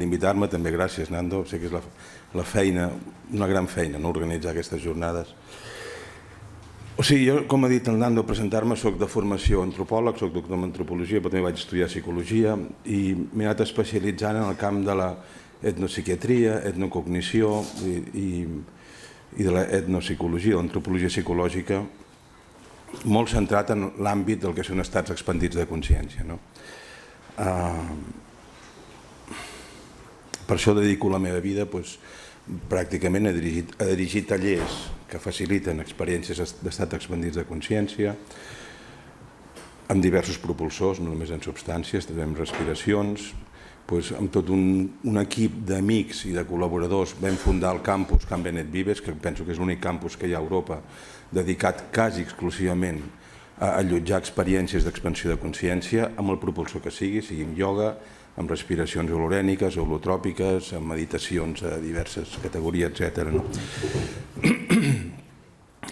invitar-me, també gràcies, Nando. Sé que és la feina, una gran feina, no organitzar aquestes jornades. O sigui, jo, com ha dit el Nando, presentar-me, soc de formació antropòleg, soc doctor en antropologia, però també vaig estudiar psicologia i m'he anat especialitzant en el camp de l'etnopsiquiatria, etnocognició i de l'etnopsicologia, l'antropologia psicològica, molt centrat en l'àmbit del que són estats expandits de consciència. Per això dedico la meva vida pràcticament a dirigir tallers que faciliten experiències d'estats expandits de consciència amb diversos propulsors, no només en substàncies, també en respiracions. Amb tot un equip d'amics i de col·laboradors vam fundar el campus Can Benet Vives, que penso que és l'únic campus que hi ha a Europa dedicat quasi exclusivament a allotjar experiències d'expansió de consciència amb el propulsor que sigui amb ioga, amb respiracions holorèniques, holotròpiques, amb meditacions a diverses categories, etc.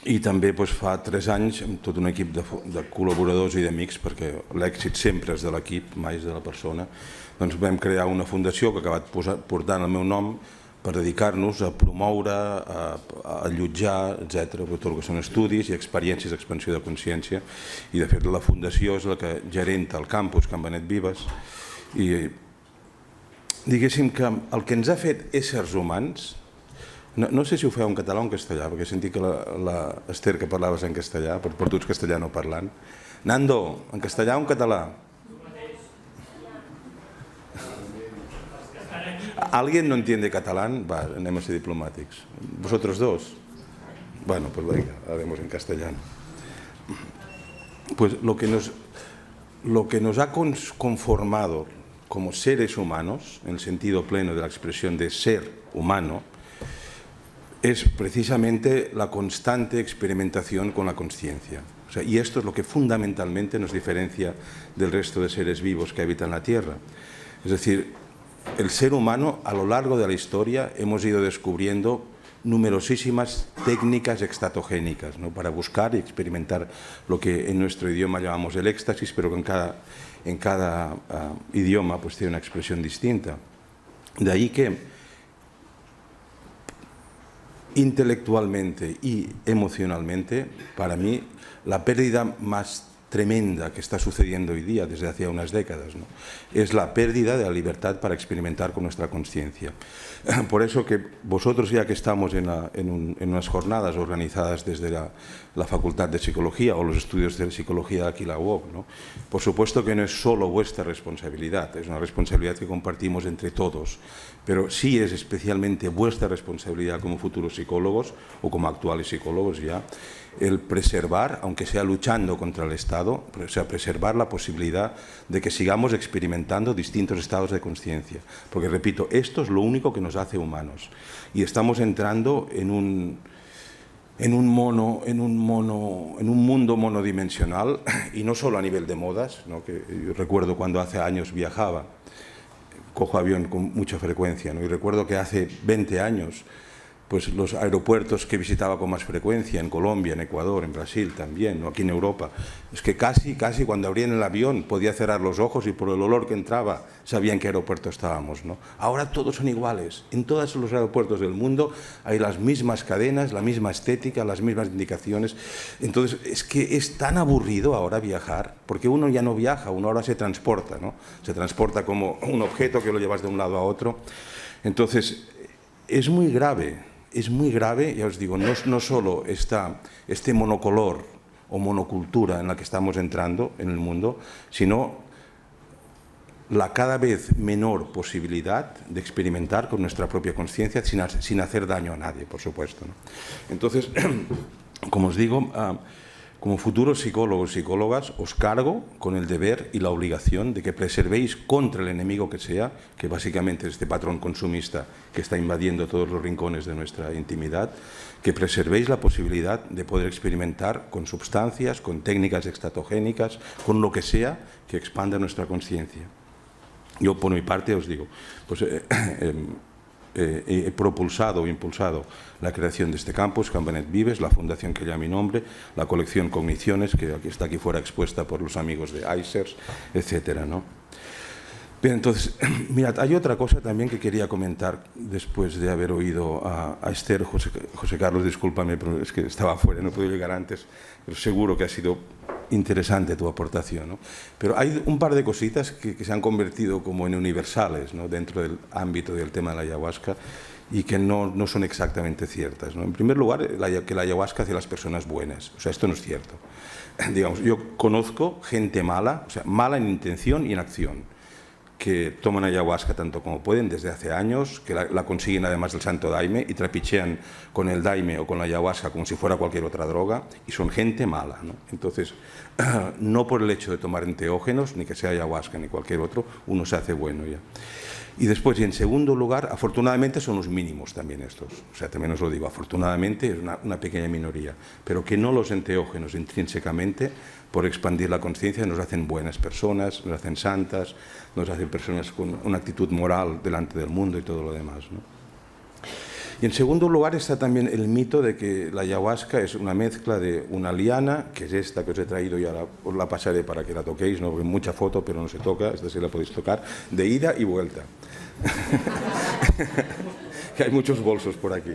I també fa 3 anys amb tot un equip de col·laboradors i d'amics, perquè l'èxit sempre és de l'equip, mai és de la persona, vam crear una fundació que ha acabat portant el meu nom per dedicar-nos a promoure, a allotjar, etc., tot el que són estudis i experiències d'expansió de consciència. I de fet la fundació és la que gerenta el campus Can Benet Vives. I diguéssim que el que ens ha fet éssers humans, no sé si ho feu en català o en castellà, perquè he sentit que l'Ester que parlaves en castellà, per tu ets castellano parlant. Nando, en castellà o en català? ¿Alguien no entiende catalán? Va, anem a ser diplomàtics. ¿Vosotros dos? Bueno, pues venga, haremos en castellano. Pues lo que nos ha conformado como seres humanos, en el sentido pleno de la expresión de ser humano, es precisamente la constante experimentación con la consciencia. Y esto es lo que fundamentalmente nos diferencia del resto de seres vivos que habitan la Tierra. Es decir, el ser humano, a lo largo de la historia, hemos ido descubriendo numerosísimas técnicas extatogénicas para buscar y experimentar lo que en nuestro idioma llamamos el éxtasis, pero que en cada idioma tiene una expresión distinta. De ahí que intelectualmente y emocionalmente, para mí, la pérdida más tremenda que está sucediendo hoy día, desde hace unas décadas, es la pérdida de la libertad para experimentar con nuestra conciencia. Por eso que vosotros, ya que estamos en unas jornadas organizadas desde la Facultad de Psicología o los estudios de psicología de aquí la UOC, por supuesto que no es solo vuestra responsabilidad, es una responsabilidad que compartimos entre todos, pero sí es especialmente vuestra responsabilidad como futuros psicólogos o como actuales psicólogos ya, el preservar, aunque sea luchando contra el Estado, o sea, preservar la posibilidad de que sigamos experimentando distintos estados de conciencia. Porque, repito, esto es lo único que nos hace humanos. Y estamos entrando en un mundo monodimensional, y no solo a nivel de modas, que yo recuerdo cuando hace años viajaba, cojo avión con mucha frecuencia, y recuerdo que hace 20 años los aeropuertos que visitaba con más frecuencia en Colombia, en Ecuador, en Brasil también, aquí en Europa, es que casi cuando abrían el avión podía cerrar los ojos y por el olor que entraba sabían en qué aeropuerto estábamos. Ahora todos son iguales, en todos los aeropuertos del mundo hay las mismas cadenas, la misma estética, las mismas indicaciones. Entonces es que es tan aburrido ahora viajar, porque uno ya no viaja, uno ahora se transporta, se transporta como un objeto que lo llevas de un lado a otro. Entonces es muy grave, ya os digo, no solo este monocolor o monocultura en la que estamos entrando en el mundo, sino la cada vez menor posibilidad de experimentar con nuestra propia conciencia sin hacer daño a nadie, por supuesto. Entonces, como os digo, como futuros psicólogos y psicólogas, os cargo con el deber y la obligación de que preservéis contra el enemigo que sea, que básicamente es este patrón consumista que está invadiendo todos los rincones de nuestra intimidad, que preservéis la posibilidad de poder experimentar con sustancias, con técnicas extatogénicas, con lo que sea que expanda nuestra conciencia. Yo, por mi parte, os digo, he propulsado o impulsado la creación de este campus, Can Benet Vives, la fundación que lleva mi nombre, la colección Cogniciones, que está aquí fuera expuesta por los amigos de ICERS, etc. Bien, entonces, mirad, hay otra cosa también que quería comentar después de haber oído a Esther. José Carlos, discúlpame, pero es que estaba fuera, no pude llegar antes, pero seguro que ha sido interesante tu aportación, ¿no? Pero hay un par de cositas que se han convertido como en universales, ¿no?, dentro del ámbito del tema de la ayahuasca y que no son exactamente ciertas, ¿no? En primer lugar, que la ayahuasca hace a las personas buenas. O sea, esto no es cierto. Digamos, yo conozco gente mala, o sea, mala en intención y en acción, que toman ayahuasca tanto como pueden desde hace años, que la consiguen además del santo daime y trapichean con el daime o con la ayahuasca como si fuera cualquier otra droga, y son gente mala, ¿no? Entonces, no por el hecho de tomar enteógenos, ni que sea ayahuasca ni cualquier otro, uno se hace bueno ya. Y después, y en segundo lugar, afortunadamente son los mínimos también estos, o sea, también os lo digo, afortunadamente es una pequeña minoría, pero que no los enteógenos intrínsecamente, por expandir la conciencia, nos hacen buenas personas, nos hacen santas, nos hacen personas con una actitud moral delante del mundo y todo lo demás, ¿no? Y en segundo lugar está también el mito de que la ayahuasca es una mezcla de una liana, que es esta que os he traído y ahora os la pasaré para que la toquéis, ¿no? Porque mucha foto, pero no se toca, esta sí la podéis tocar, de ida y vuelta. Que hay muchos bolsos por aquí.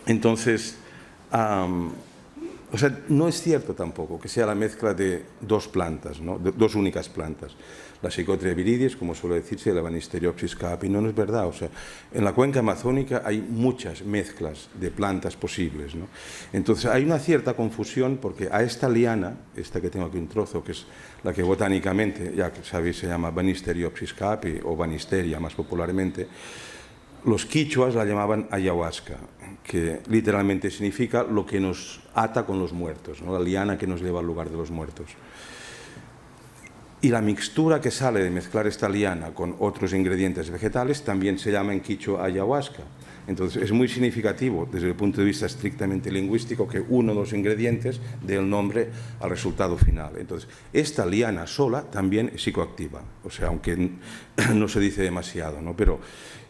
Entonces, o sea, no es cierto tampoco que sea la mezcla de dos plantas, ¿no?, de dos únicas plantas. La Psychotria viridis, como suele decirse, y la Banisteriopsis caapi, no es verdad. O sea, en la cuenca amazónica hay muchas mezclas de plantas posibles, ¿no? Entonces hay una cierta confusión porque a esta liana, esta que tengo aquí un trozo, que es la que botánicamente, ya que sabéis, se llama Banisteriopsis caapi o Banisteria más popularmente, los quichuas la llamaban ayahuasca, que literalmente significa lo que nos ata con los muertos, ¿no?, la liana que nos lleva al lugar de los muertos. Y la mixtura que sale de mezclar esta liana con otros ingredientes vegetales también se llama en quichua ayahuasca. Entonces es muy significativo desde el punto de vista estrictamente lingüístico que uno de los ingredientes dé el nombre al resultado final. Entonces esta liana sola también es psicoactiva, o sea, aunque no se dice demasiado, ¿no? Pero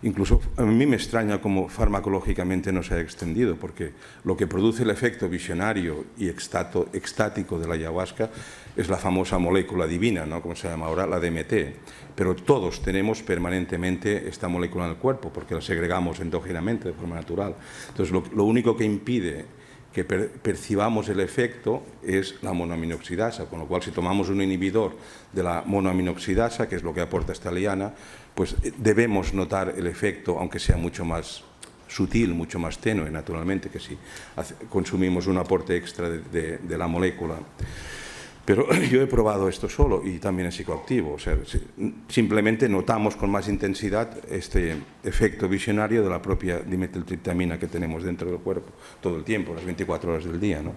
incluso a mí me extraña cómo farmacológicamente no se ha extendido, porque lo que produce el efecto visionario y extático de la ayahuasca es la famosa molécula divina, ¿no?, como se llama ahora, la DMT. Pero todos tenemos permanentemente esta molécula en el cuerpo, porque la segregamos endógenamente de forma natural. Entonces, lo único que impide que percibamos el efecto es la monoaminoxidasa, con lo cual si tomamos un inhibidor de la monoaminoxidasa, que es lo que aporta esta liana, pues debemos notar el efecto, aunque sea mucho más sutil, mucho más tenue, naturalmente, que si consumimos un aporte extra de la molécula. Pero yo he probado esto solo y también es psicoactivo, o sea, simplemente notamos con más intensidad este efecto visionario de la propia dimetiltriptamina que tenemos dentro del cuerpo todo el tiempo, las 24 horas del día, ¿no?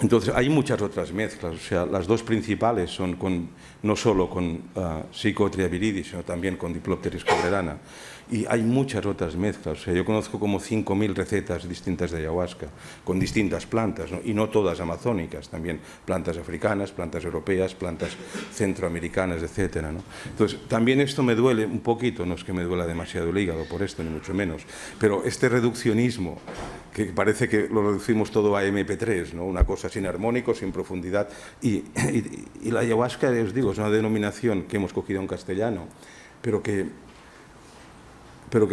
Entonces hay muchas otras mezclas, o sea, las dos principales son no solo con Psychotria viridis, sino también con Diplopteris cobrerana. Y hay muchas otras mezclas, o sea, yo conozco como 5.000 recetas distintas de ayahuasca, con distintas plantas, ¿no?, y no todas amazónicas, también plantas africanas, plantas europeas, plantas centroamericanas, etcétera, ¿no? Entonces, también esto me duele un poquito, no es que me duela demasiado el hígado por esto, ni mucho menos, pero este reduccionismo, que parece que lo reducimos todo a MP3, ¿no?, una cosa sin armónico, sin profundidad, y la ayahuasca, os digo, es una denominación que hemos cogido en castellano, pero que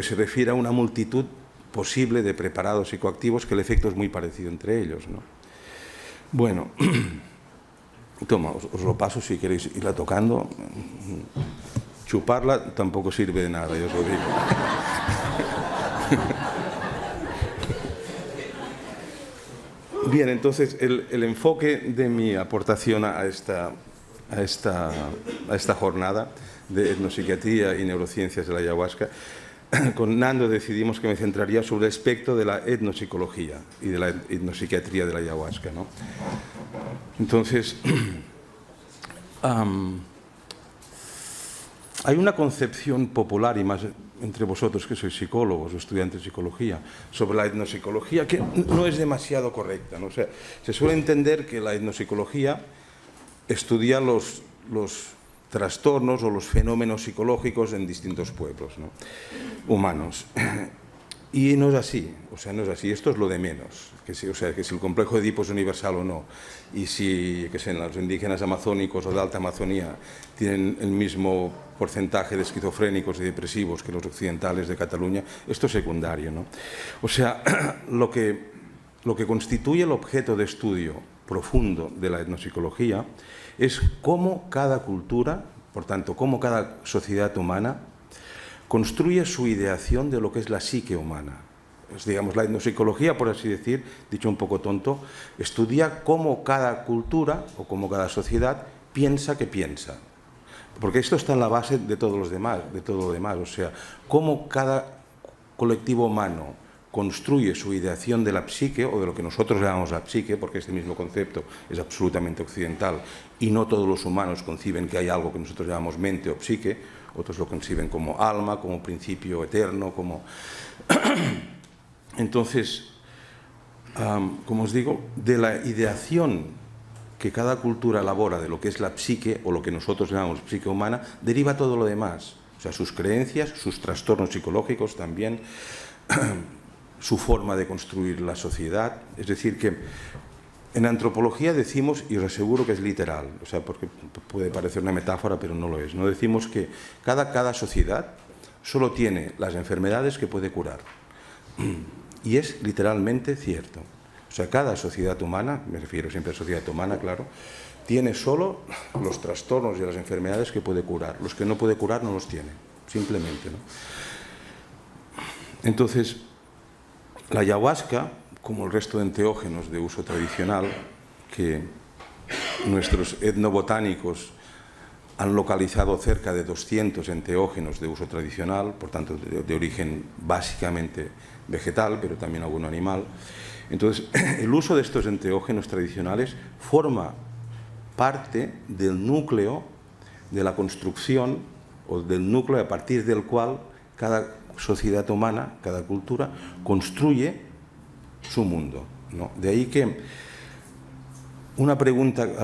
se refiere a una multitud posible de preparados psicoactivos que el efecto es muy parecido entre ellos, ¿no? Bueno, toma, os lo paso si queréis irla tocando. Chuparla tampoco sirve de nada, yo os lo digo. Bien, entonces el enfoque de mi aportación a esta jornada de etnopsiquiatría y neurociencias de la ayahuasca, con Nando decidimos que me centraría sobre el aspecto de la etnopsicología y de la etnopsiquiatría de la ayahuasca, ¿no? Entonces, hay una concepción popular, y más entre vosotros que sois psicólogos o estudiantes de psicología, sobre la etnopsicología que no es demasiado correcta, ¿no? O sea, se suele entender que la etnopsicología estudia los trastornos o los fenómenos psicológicos en distintos pueblos, ¿no?, humanos. Y no es así, o sea, no es así. Esto es lo de menos. O sea, que si el complejo de Edipo es universal o no, y si, que sé, los indígenas amazónicos o de alta Amazonía tienen el mismo porcentaje de esquizofrénicos y depresivos que los occidentales de Cataluña, esto es secundario, ¿no? O sea, lo que constituye el objeto de estudio profundo de la etnopsicología es cómo cada cultura, por tanto, cómo cada sociedad humana construye su ideación de lo que es la psique humana. Es, digamos, la etnopsicología, por así decir, dicho un poco tonto, estudia cómo cada cultura o cómo cada sociedad piensa que piensa. Porque esto está en la base de todo lo demás. O sea, cómo cada colectivo humano construye su ideación de la psique, o de lo que nosotros llamamos la psique, porque este mismo concepto es absolutamente occidental, y no todos los humanos conciben que hay algo que nosotros llamamos mente o psique. Otros lo conciben como alma, como principio eterno, como... Entonces, como os digo, de la ideación que cada cultura elabora de lo que es la psique, o lo que nosotros llamamos psique humana, deriva todo lo demás. O sea, sus creencias, sus trastornos psicológicos también, su forma de construir la sociedad. Es decir, que en antropología decimos, y os aseguro que es literal, o sea, porque puede parecer una metáfora, pero no lo es, ¿no? Decimos que cada sociedad solo tiene las enfermedades que puede curar. Y es literalmente cierto. O sea, cada sociedad humana, me refiero siempre a sociedad humana, claro, tiene solo los trastornos y las enfermedades que puede curar. Los que no puede curar no los tiene, simplemente, ¿no? Entonces, la ayahuasca, como el resto de enteógenos de uso tradicional, que nuestros etnobotánicos han localizado cerca de 200 enteógenos de uso tradicional, por tanto de origen básicamente vegetal, pero también alguno animal. Entonces, el uso de estos enteógenos tradicionales forma parte del núcleo de la construcción, o del núcleo a partir del cual cada sociedad humana, cada cultura, construye su mundo, ¿no? De ahí que la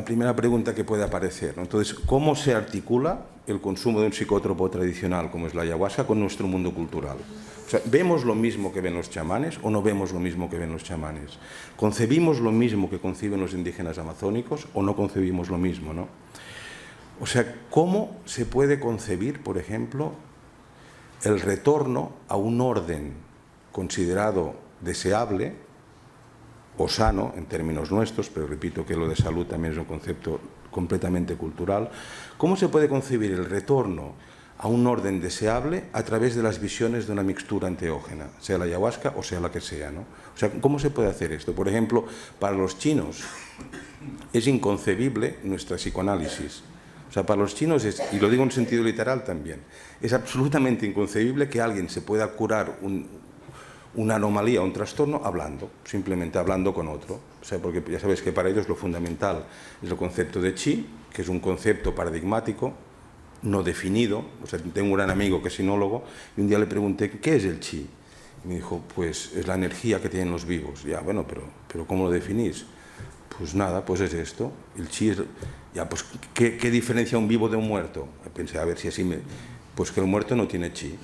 primera pregunta que puede aparecer, ¿no? Entonces, ¿cómo se articula el consumo de un psicótropo tradicional como es la ayahuasca con nuestro mundo cultural? O sea, ¿vemos lo mismo que ven los chamanes o no vemos lo mismo que ven los chamanes? ¿Concebimos lo mismo que conciben los indígenas amazónicos o no concebimos lo mismo, ¿no? O sea, ¿cómo se puede concebir, por ejemplo, el retorno a un orden considerado deseable o sano en términos nuestros, pero repito que lo de salud también es un concepto completamente cultural? ¿Cómo se puede concebir el retorno a un orden deseable a través de las visiones de una mixtura enteógena, sea la ayahuasca o sea la que sea, ¿no? O sea, ¿cómo se puede hacer esto? Por ejemplo, para los chinos es inconcebible nuestra psicoanálisis. O sea, para los chinos es, y lo digo en sentido literal también, es absolutamente inconcebible que alguien se pueda curar una anomalía, un trastorno, hablando, simplemente hablando con otro. O sea, porque ya sabéis que para ellos lo fundamental es el concepto de chi, que es un concepto paradigmático, no definido. O sea, tengo un gran amigo que es sinólogo, y un día le pregunté, ¿qué es el chi? Y me dijo, pues es la energía que tienen los vivos. Ya, bueno, pero ¿cómo lo definís? Pues nada, pues es esto. El chi es... Ya, pues, ¿qué diferencia un vivo de un muerto? Pensé, a ver si así me... Pues que el muerto no tiene chi.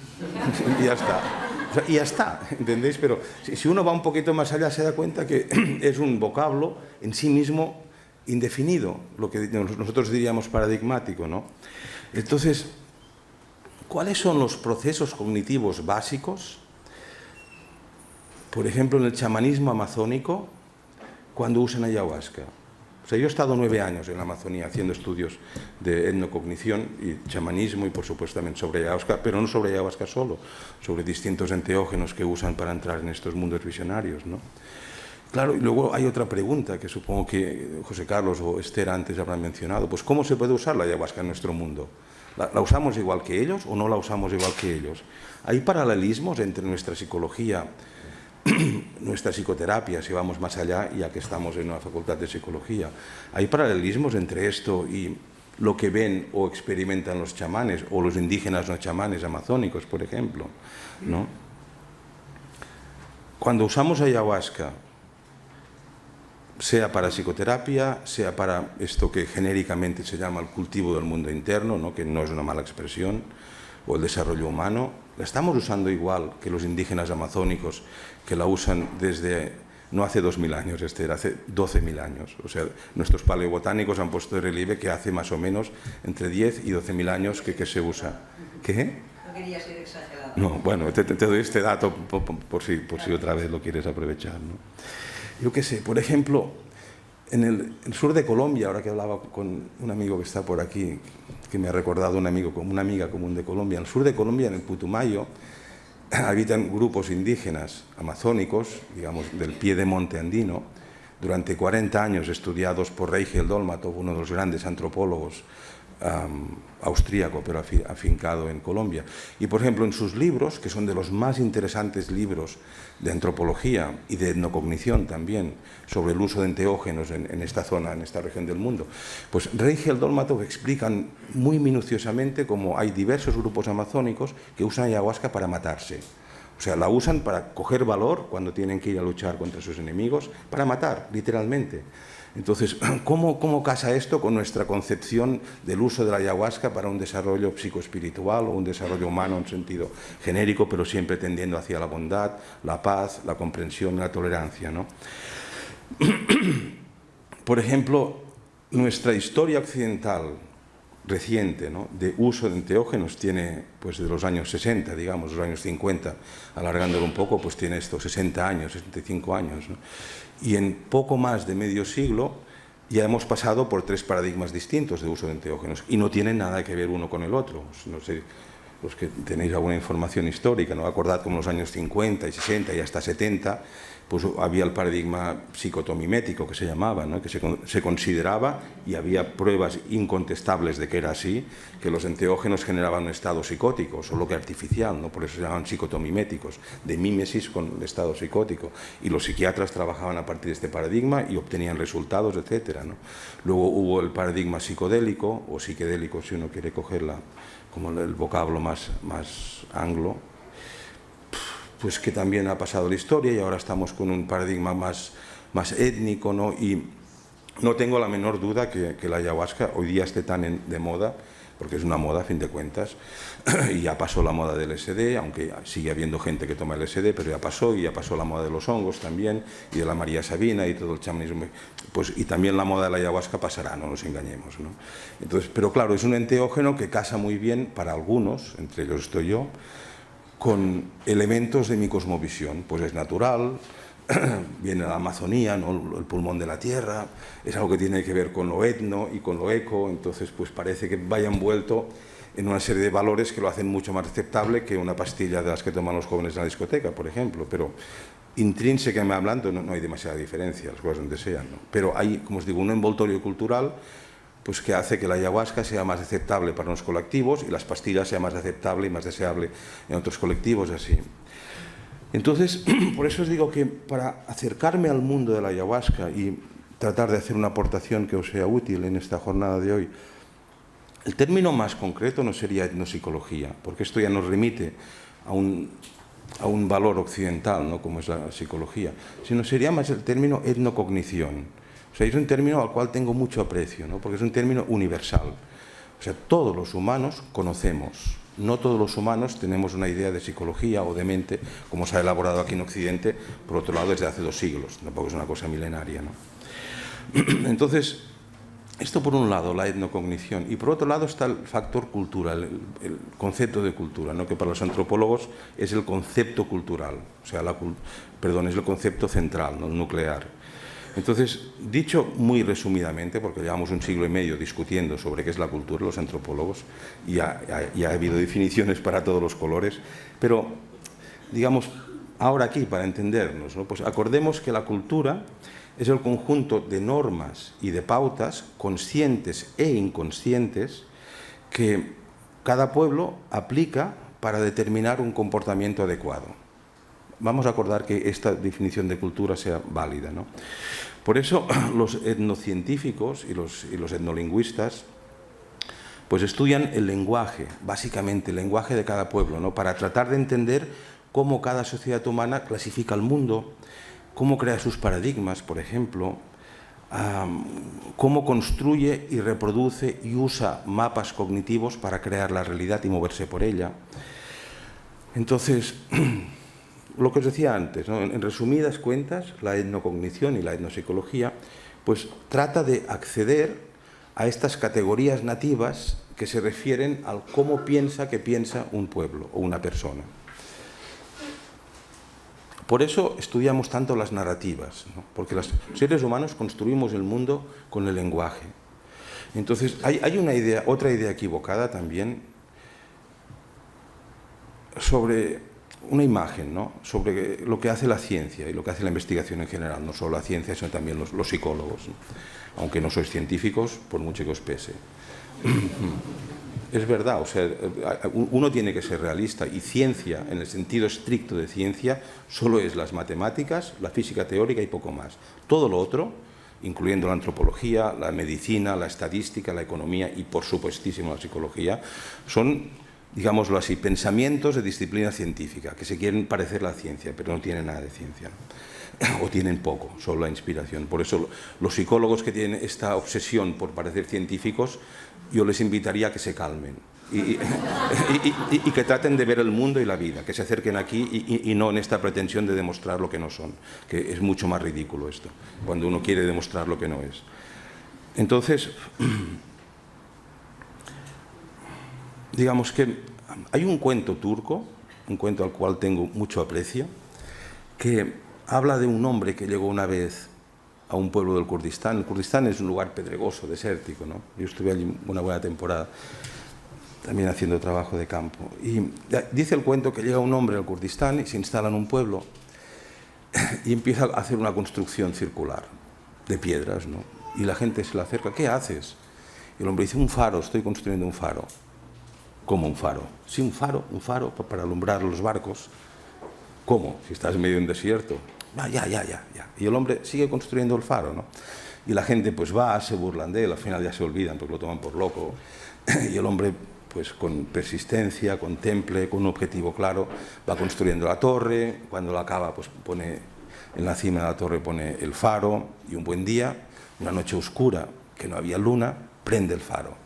Y ya está. O sea, y ya está, ¿entendéis? Pero si uno va un poquito más allá se da cuenta que es un vocablo en sí mismo indefinido, lo que nosotros diríamos paradigmático, ¿no? Entonces, ¿cuáles son los procesos cognitivos básicos? Por ejemplo, en el chamanismo amazónico, cuando usan ayahuasca. O sea, yo he estado 9 años en la Amazonía haciendo estudios de etnocognición y chamanismo y por supuesto también sobre ayahuasca, pero no sobre ayahuasca solo, sobre distintos enteógenos que usan para entrar en estos mundos visionarios, ¿no? Claro, y luego hay otra pregunta que supongo que José Carlos o Esther antes habrán mencionado, pues ¿cómo se puede usar la ayahuasca en nuestro mundo? ¿La usamos igual que ellos o no la usamos igual que ellos? ¿Hay paralelismos entre nuestra psicología, nuestra psicoterapia, si vamos más allá, ya que estamos en una facultad de psicología? ¿Hay paralelismos entre esto y lo que ven o experimentan los chamanes o los indígenas no chamanes amazónicos, por ejemplo, ¿no? Cuando usamos ayahuasca, sea para psicoterapia, sea para esto que genéricamente se llama el cultivo del mundo interno, ¿no? Que no es una mala expresión, o el desarrollo humano, la estamos usando igual que los indígenas amazónicos, que la usan desde, no hace 2000 años, era hace 12.000 años. O sea, nuestros paleobotánicos han puesto de relieve que hace más o menos entre 10 y 12.000 años que se usa. ¿Qué? No quería ser exagerado. No, bueno, te doy este dato por si otra vez lo quieres aprovechar, ¿no? Yo qué sé, por ejemplo, en el sur de Colombia, ahora que hablaba con un amigo que está por aquí, que me ha recordado una amiga común de Colombia, en el sur de Colombia, en el Putumayo, habitan grupos indígenas amazónicos, digamos, del pie de monte andino, durante 40 años estudiados por Reigel Dolmatov, uno de los grandes antropólogos austríaco, pero afincado en Colombia. Y, por ejemplo, en sus libros, que son de los más interesantes libros de antropología y de etnocognición también, sobre el uso de enteógenos en esta zona, en esta región del mundo, pues Reigel Dolmatov explican muy minuciosamente cómo hay diversos grupos amazónicos que usan ayahuasca para matarse. O sea, la usan para coger valor cuando tienen que ir a luchar contra sus enemigos, para matar, literalmente. Entonces, ¿cómo casa esto con nuestra concepción del uso de la ayahuasca para un desarrollo psicoespiritual o un desarrollo humano en sentido genérico, pero siempre tendiendo hacia la bondad, la paz, la comprensión y la tolerancia, ¿no? Por ejemplo, nuestra historia occidental reciente, ¿no?, de uso de enteógenos tiene, pues, de los años 60, digamos, los años 50, alargándolo un poco, pues tiene estos 60 años, 65 años, ¿no? Y en poco más de medio siglo ya hemos pasado por 3 paradigmas distintos de uso de enteógenos y no tienen nada que ver uno con el otro. No sé, los que tenéis alguna información histórica, ¿no? Acordad como en los años 50 y 60 y hasta 70, pues había el paradigma psicotomimético que se llamaba, ¿no?, que se consideraba, y había pruebas incontestables de que era así, que los enteógenos generaban un estado psicótico, solo que artificial, ¿no? Por eso se llamaban psicotomiméticos, de mímesis con el estado psicótico. Y los psiquiatras trabajaban a partir de este paradigma y obtenían resultados, etcétera, ¿no? Luego hubo el paradigma psicodélico, o psiquedélico si uno quiere cogerla como el vocablo más anglo, pues que también ha pasado la historia y ahora estamos con un paradigma más étnico, ¿no? Y no tengo la menor duda que la ayahuasca hoy día esté tan de moda, porque es una moda a fin de cuentas, y ya pasó la moda del LSD, aunque sigue habiendo gente que toma LSD, pero ya pasó, y ya pasó la moda de los hongos también, y de la María Sabina y todo el chamanismo, pues, y también la moda de la ayahuasca pasará, no nos engañemos, ¿no? Entonces, pero claro, es un enteógeno que casa muy bien para algunos, entre ellos estoy yo, con elementos de mi cosmovisión, pues es natural, viene de la Amazonía, ¿no?, el pulmón de la tierra, es algo que tiene que ver con lo etno y con lo eco, entonces pues parece que vaya envuelto en una serie de valores que lo hacen mucho más aceptable que una pastilla de las que toman los jóvenes en la discoteca, por ejemplo, pero intrínsecamente hablando no hay demasiada diferencia, las cosas donde sean, ¿no? Pero hay, como os digo, un envoltorio cultural pues que hace que la ayahuasca sea más aceptable para los colectivos y las pastillas sea más aceptable y más deseable en otros colectivos, así. Entonces, por eso os digo que para acercarme al mundo de la ayahuasca y tratar de hacer una aportación que os sea útil en esta jornada de hoy, el término más concreto no sería etnopsicología, porque esto ya nos remite a un valor occidental, ¿no?, como es la psicología, sino sería más el término etnocognición. O sea, es un término al cual tengo mucho aprecio, ¿no?, porque es un término universal. O sea, todos los humanos conocemos, no todos los humanos tenemos una idea de psicología o de mente, como se ha elaborado aquí en Occidente, por otro lado, desde hace 2 siglos, tampoco es una cosa milenaria, ¿no? Entonces, esto por un lado, la etnocognición, y por otro lado está el factor cultural, el concepto de cultura, ¿no?, que para los antropólogos es el concepto cultural, o sea, es el concepto central, ¿no?, nuclear. Entonces, dicho muy resumidamente, porque llevamos 1 siglo y medio discutiendo sobre qué es la cultura, los antropólogos, y ya ha habido definiciones para todos los colores, pero, digamos, ahora aquí, para entendernos, ¿no?, pues acordemos que la cultura es el conjunto de normas y de pautas conscientes e inconscientes que cada pueblo aplica para determinar un comportamiento adecuado. Vamos a acordar que esta definición de cultura sea válida, ¿no? Por eso los etnocientíficos y los etnolingüistas pues estudian el lenguaje, básicamente el lenguaje de cada pueblo, ¿no?, para tratar de entender cómo cada sociedad humana clasifica el mundo, cómo crea sus paradigmas, por ejemplo, cómo construye y reproduce y usa mapas cognitivos para crear la realidad y moverse por ella. Entonces, lo que os decía antes, ¿no? En resumidas cuentas, la etnocognición y la etnopsicología pues trata de acceder a estas categorías nativas que se refieren al cómo piensa un pueblo o una persona. Por eso estudiamos tanto las narrativas, ¿no? Porque los seres humanos construimos el mundo con el lenguaje. Entonces, hay una idea, otra idea equivocada también sobre una imagen, ¿no? Sobre lo que hace la ciencia y lo que hace la investigación en general, no solo la ciencia, sino también los psicólogos, ¿no? Aunque no sois científicos, por mucho que os pese. Es verdad, o sea, uno tiene que ser realista, y ciencia, en el sentido estricto de ciencia, solo es las matemáticas, la física teórica y poco más. Todo lo otro, incluyendo la antropología, la medicina, la estadística, la economía y, por supuestísimo, la psicología, son, digámoslo así, pensamientos de disciplina científica, que se quieren parecer a la ciencia, pero no tienen nada de ciencia, ¿no? O tienen poco, solo la inspiración. Por eso los psicólogos que tienen esta obsesión por parecer científicos, yo les invitaría a que se calmen y que traten de ver el mundo y la vida, que se acerquen aquí y no en esta pretensión de demostrar lo que no son, que es mucho más ridículo esto, cuando uno quiere demostrar lo que no es. Entonces, digamos que hay un cuento turco, un cuento al cual tengo mucho aprecio, que habla de un hombre que llegó una vez a un pueblo del Kurdistán. El Kurdistán es un lugar pedregoso, desértico, ¿no? Yo estuve allí una buena temporada, también haciendo trabajo de campo. Y dice el cuento que llega un hombre al Kurdistán y se instala en un pueblo y empieza a hacer una construcción circular de piedras, ¿no? Y la gente se le acerca, ¿qué haces? Y el hombre dice, un faro, estoy construyendo un faro. ¿Cómo un faro? Sí, un faro para alumbrar los barcos. ¿Cómo? Si estás en medio de un desierto. Ah, ya. Y el hombre sigue construyendo el faro, ¿no? Y la gente pues va, se burlan de él, al final ya se olvidan porque lo toman por loco. Y el hombre pues con persistencia, con temple, con un objetivo claro, va construyendo la torre. Cuando la acaba pues pone en la cima de la torre pone el faro, y un buen día, una noche oscura que no había luna, prende el faro.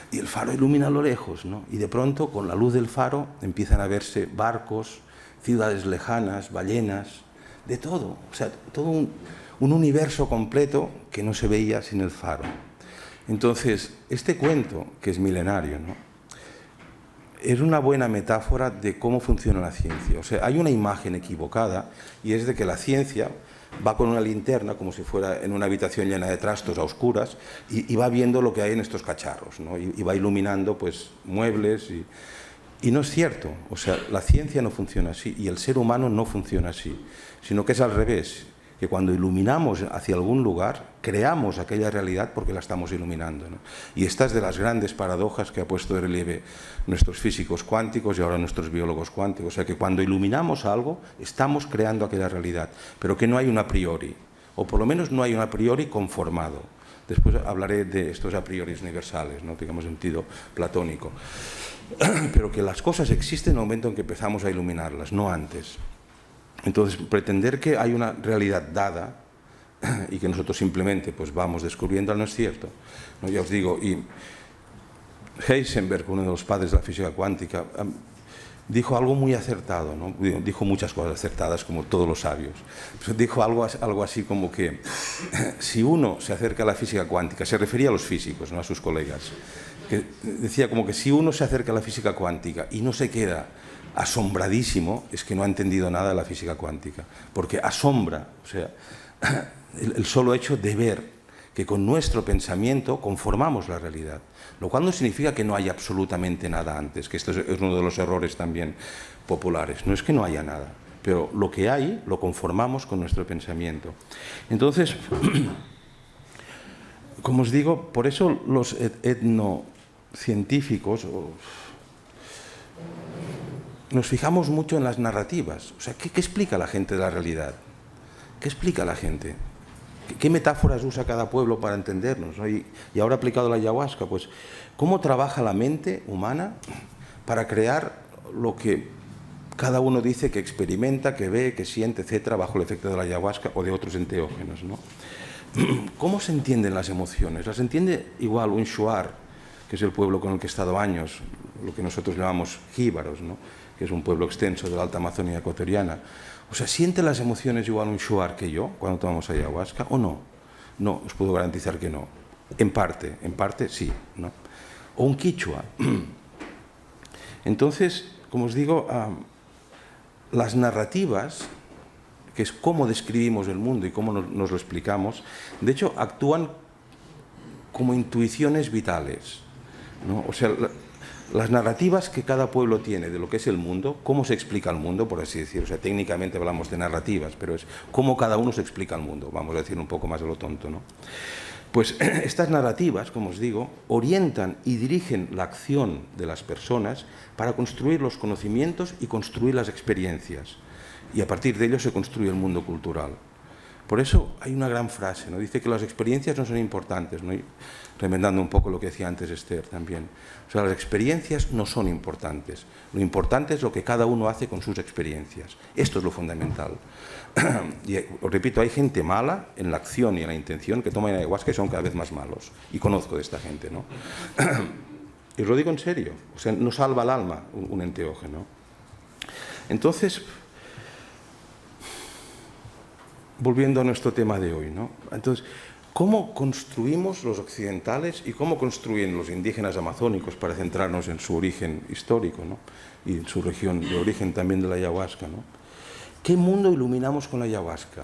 Y el faro ilumina a lo lejos, ¿no? Y de pronto con la luz del faro empiezan a verse barcos, ciudades lejanas, ballenas, de todo, o sea, todo un universo completo que no se veía sin el faro. Entonces, este cuento, que es milenario, ¿no? Es una buena metáfora de cómo funciona la ciencia. O sea, hay una imagen equivocada, y es de que la ciencia va con una linterna, como si fuera en una habitación llena de trastos a oscuras, y va viendo lo que hay en estos cacharros, ¿no? Y va iluminando pues muebles y no es cierto. O sea, la ciencia no funciona así y el ser humano no funciona así, sino que es al revés, que cuando iluminamos hacia algún lugar, creamos aquella realidad porque la estamos iluminando, ¿no? Y esta es de las grandes paradojas que ha puesto de relieve nuestros físicos cuánticos y ahora nuestros biólogos cuánticos. O sea, que cuando iluminamos algo, estamos creando aquella realidad, pero que no hay un a priori, o por lo menos no hay un a priori conformado. Después hablaré de estos a priori universales, ¿no? Digamos, en sentido platónico. Pero que las cosas existen en el momento en que empezamos a iluminarlas, no antes. Entonces, pretender que hay una realidad dada y que nosotros simplemente pues, vamos descubriendo no es cierto, ¿no? Ya os digo, y Heisenberg, uno de los padres de la física cuántica, dijo algo muy acertado, ¿no? Dijo muchas cosas acertadas, como todos los sabios. Pero dijo algo así como que si uno se acerca a la física cuántica, se refería a los físicos, no a sus colegas, que decía como que si uno se acerca a la física cuántica y no se queda asombradísimo, es que no ha entendido nada de la física cuántica, porque asombra, o sea, el solo hecho de ver que con nuestro pensamiento conformamos la realidad, lo cual no significa que no haya absolutamente nada antes, que esto es uno de los errores también populares. No es que no haya nada, pero lo que hay lo conformamos con nuestro pensamiento. Entonces, como os digo, por eso los etnocientíficos nos fijamos mucho en las narrativas. O sea, ¿qué explica la gente de la realidad? ¿Qué explica la gente? ¿Qué metáforas usa cada pueblo para entendernos, ¿no? Y ahora aplicado a la ayahuasca, pues, ¿cómo trabaja la mente humana para crear lo que cada uno dice que experimenta, que ve, que siente, etcétera, bajo el efecto de la ayahuasca o de otros enteógenos, ¿no? ¿Cómo se entienden las emociones? Las entiende igual un shuar, que es el pueblo con el que he estado años, lo que nosotros llamamos jíbaros, ¿no? Que es un pueblo extenso de la Alta Amazonia ecuatoriana. O sea, ¿siente las emociones igual un shuar que yo cuando tomamos ayahuasca o no? No, os puedo garantizar que no. En parte sí, ¿no? O un quichua. Entonces, como os digo, las narrativas, que es cómo describimos el mundo y cómo nos lo explicamos, de hecho actúan como intuiciones vitales, ¿no? O sea, las narrativas que cada pueblo tiene de lo que es el mundo, cómo se explica el mundo, por así decir, o sea, técnicamente hablamos de narrativas, pero es cómo cada uno se explica el mundo, vamos a decir un poco más de lo tonto, ¿no? Pues estas narrativas, como os digo, orientan y dirigen la acción de las personas para construir los conocimientos y construir las experiencias. Y a partir de ello se construye el mundo cultural. Por eso hay una gran frase, ¿no? Dice que las experiencias no son importantes, ¿no? Remendando un poco lo que decía antes Esther también. O sea, las experiencias no son importantes. Lo importante es lo que cada uno hace con sus experiencias. Esto es lo fundamental. Y os repito, hay gente mala en la acción y en la intención que toman ayahuasca y son cada vez más malos. Y conozco de esta gente, ¿no? Y os lo digo en serio. O sea, no salva el alma un enteógeno. Entonces, volviendo a nuestro tema de hoy, ¿no? Entonces, ¿cómo construimos los occidentales y cómo construyen los indígenas amazónicos, para centrarnos en su origen histórico, ¿no? Y en su región de origen también de la ayahuasca, ¿no? ¿Qué mundo iluminamos con la ayahuasca?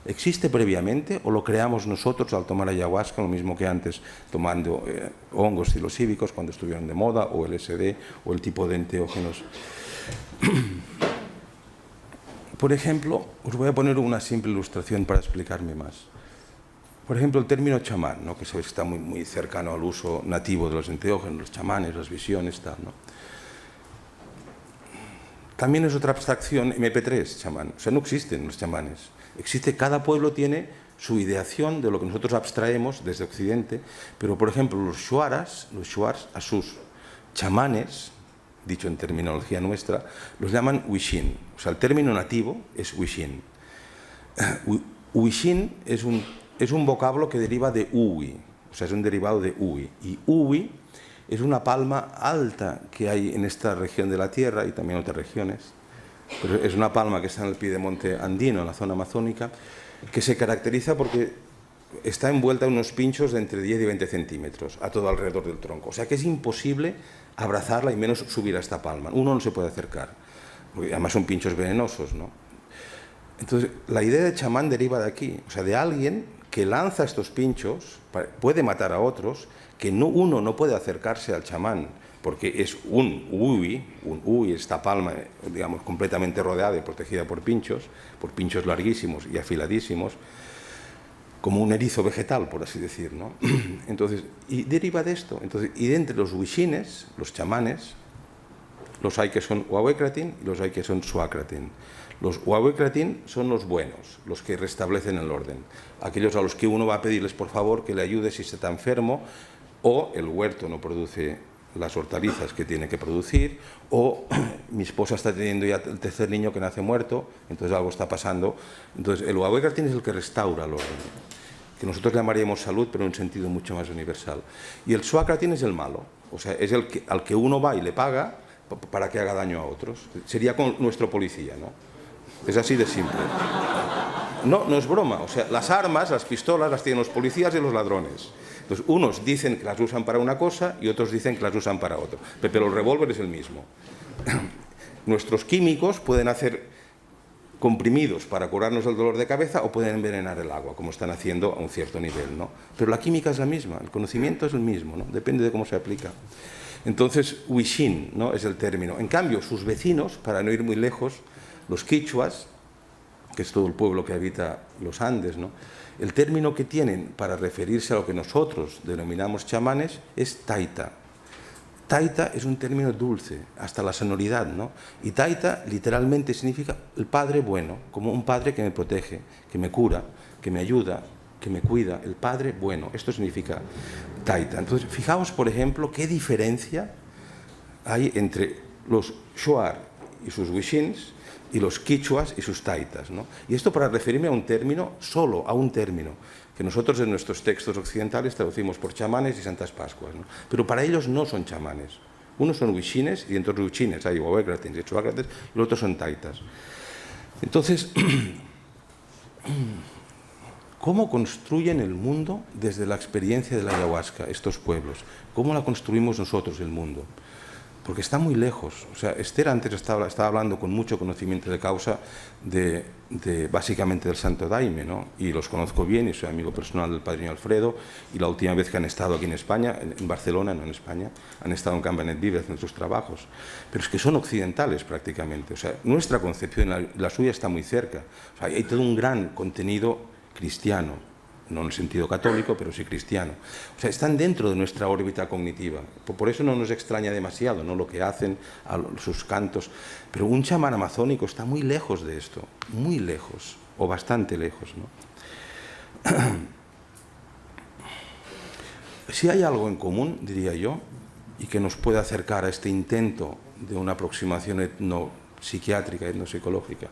¿Existe previamente o lo creamos nosotros al tomar ayahuasca, lo mismo que antes tomando hongos psilocíbicos cuando estuvieron de moda, o LSD, o el tipo de enteógenos? Por ejemplo, os voy a poner una simple ilustración para explicarme más. Por ejemplo, el término chamán, ¿no? Que sabéis que está muy cercano al uso nativo de los enteógenos, los chamanes, las visiones, tal, ¿no? También es otra abstracción MP3, chamán. O sea, no existen los chamanes. Existe, cada pueblo tiene su ideación de lo que nosotros abstraemos desde Occidente, pero, por ejemplo, los shuars a sus chamanes, dicho en terminología nuestra, los llaman Wishin. O sea, el término nativo es Wishin. Wishin es un vocablo que deriva de Uwi, o sea, es un derivado de Uwi. Y Uwi es una palma alta que hay en esta región de la Tierra y también en otras regiones. Pero es una palma que está en el piedemonte andino, en la zona amazónica, que se caracteriza porque está envuelta en unos pinchos de entre 10 y 20 centímetros a todo alrededor del tronco. O sea que es imposible abrazarla y menos subir a esta palma. Uno no se puede acercar, porque además son pinchos venenosos, ¿no? Entonces, la idea de chamán deriva de aquí, o sea, de alguien que lanza estos pinchos, puede matar a otros, que uno no puede acercarse al chamán, porque es un uwi, esta palma, digamos, completamente rodeada y protegida por pinchos larguísimos y afiladísimos, como un erizo vegetal, por así decir, ¿no? Entonces, y deriva de esto. Entonces, y de entre los wishines, los chamanes, los hay que son Huahuecratin y los hay que son Suacratin. Los Huahuecratin son los buenos, los que restablecen el orden. Aquellos a los que uno va a pedirles, por favor, que le ayude si se está enfermo, o el huerto no produce las hortalizas que tiene que producir, o mi esposa está teniendo ya el tercer niño que nace muerto, entonces algo está pasando. Entonces, el Huahuecratin es el que restaura el orden, que nosotros llamaríamos salud, pero en un sentido mucho más universal. Y el Suacratin es el malo, o sea, es al que uno va y le paga para que haga daño a otros. Sería con nuestro policía, ¿no? Es así de simple. No es broma. O sea, las armas, las pistolas, las tienen los policías y los ladrones. Entonces, unos dicen que las usan para una cosa y otros dicen que las usan para otra. Pero el revólver es el mismo. Nuestros químicos pueden hacer comprimidos para curarnos el dolor de cabeza o pueden envenenar el agua, como están haciendo a un cierto nivel, ¿no? Pero la química es la misma, el conocimiento es el mismo, ¿no? Depende de cómo se aplica. Entonces, Wishin, ¿no? Es el término. En cambio, sus vecinos, para no ir muy lejos, los quichuas, que es todo el pueblo que habita los Andes, ¿no? El término que tienen para referirse a lo que nosotros denominamos chamanes es taita. Taita es un término dulce, hasta la sonoridad, ¿no? Y taita literalmente significa el padre bueno, como un padre que me protege, que me cura, que me ayuda, que me cuida, el padre bueno. Esto significa taita. Entonces, fijaos, por ejemplo, qué diferencia hay entre los shuar y sus wishins y los quichuas y sus taitas, ¿no? Y esto para referirme a un término, solo a un término, que nosotros en nuestros textos occidentales traducimos por chamanes y santas pascuas, ¿no? Pero para ellos no son chamanes. Unos son huixines, y dentro de los huixines hay oécrates y chuácrates, y los otros son taitas. Entonces, ¿cómo construyen el mundo desde la experiencia de la ayahuasca estos pueblos? ¿Cómo la construimos nosotros el mundo? Porque está muy lejos. O sea, Esther antes estaba hablando con mucho conocimiento de causa básicamente del Santo Daime, ¿no? Y los conozco bien y soy amigo personal del padrino Alfredo, y la última vez que han estado aquí en España, en Barcelona, no en España, han estado en Campanet Vive haciendo sus trabajos. Pero es que son occidentales prácticamente. O sea, nuestra concepción y la suya está muy cerca. O sea, hay todo un gran contenido cristiano, no en el sentido católico, pero sí cristiano. O sea, están dentro de nuestra órbita cognitiva. Por eso no nos extraña demasiado, ¿no?, lo que hacen, sus cantos. Pero un chamán amazónico está muy lejos de esto, muy lejos, o bastante lejos, ¿no? Si hay algo en común, diría yo, y que nos puede acercar a este intento de una aproximación etnopsiquiátrica, etnopsicológica,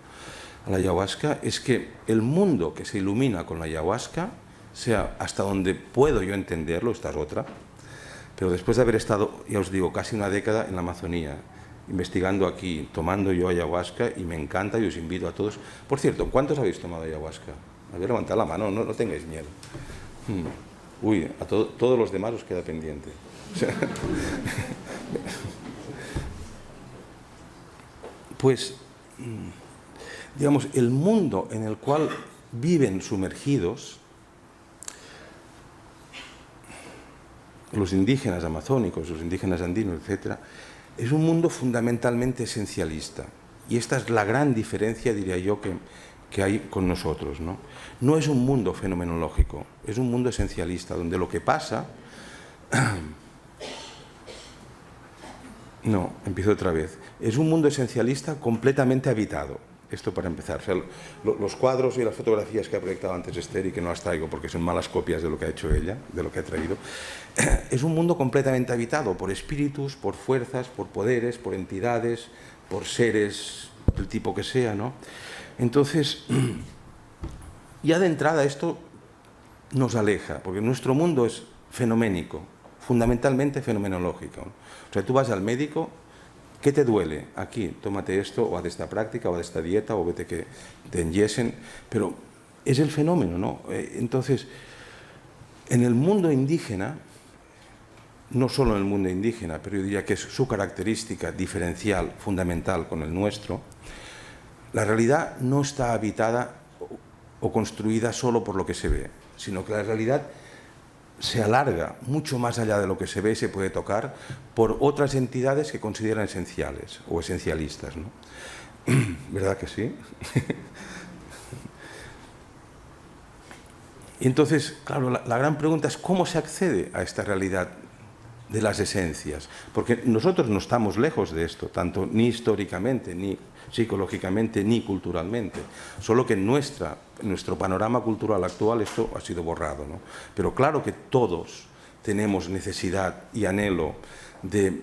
a la ayahuasca, es que el mundo que se ilumina con la ayahuasca, sea hasta donde puedo yo entenderlo, esta es otra, pero después de haber estado, ya os digo, casi una década en la Amazonía, investigando aquí, tomando yo ayahuasca, y me encanta, y os invito a todos. Por cierto, ¿cuántos habéis tomado ayahuasca? A ver, levantad la mano, no tengáis miedo. Uy, a todos los demás os queda pendiente. Pues, digamos, el mundo en el cual viven sumergidos los indígenas amazónicos, los indígenas andinos, etc., es un mundo fundamentalmente esencialista. Y esta es la gran diferencia, diría yo, que hay con nosotros, ¿no? No es un mundo fenomenológico, es un mundo esencialista, donde lo que pasa... No, empiezo otra vez. Es un mundo esencialista completamente habitado. Esto para empezar. O sea, los cuadros y las fotografías que ha proyectado antes Esther, y que no las traigo porque son malas copias de lo que ha hecho ella, de lo que ha traído, es un mundo completamente habitado por espíritus, por fuerzas, por poderes, por entidades, por seres del tipo que sea, ¿no? Entonces, ya de entrada esto nos aleja, porque nuestro mundo es fenoménico, fundamentalmente fenomenológico. O sea, tú vas al médico... ¿Qué te duele? Aquí, tómate esto, o haz esta práctica, o haz esta dieta, o vete que te enyesen. Pero es el fenómeno, ¿no? Entonces, en el mundo indígena, no solo en el mundo indígena, pero yo diría que es su característica diferencial, fundamental con el nuestro, la realidad no está habitada o construida solo por lo que se ve, sino que la realidad se alarga mucho más allá de lo que se ve y se puede tocar por otras entidades que consideran esenciales o esencialistas, ¿no? ¿Verdad que sí? Y entonces, claro, la gran pregunta es cómo se accede a esta realidad de las esencias, porque nosotros no estamos lejos de esto, tanto ni históricamente, ni psicológicamente, ni culturalmente, solo que en nuestro panorama cultural actual esto ha sido borrado, ¿no? Pero claro que todos tenemos necesidad y anhelo de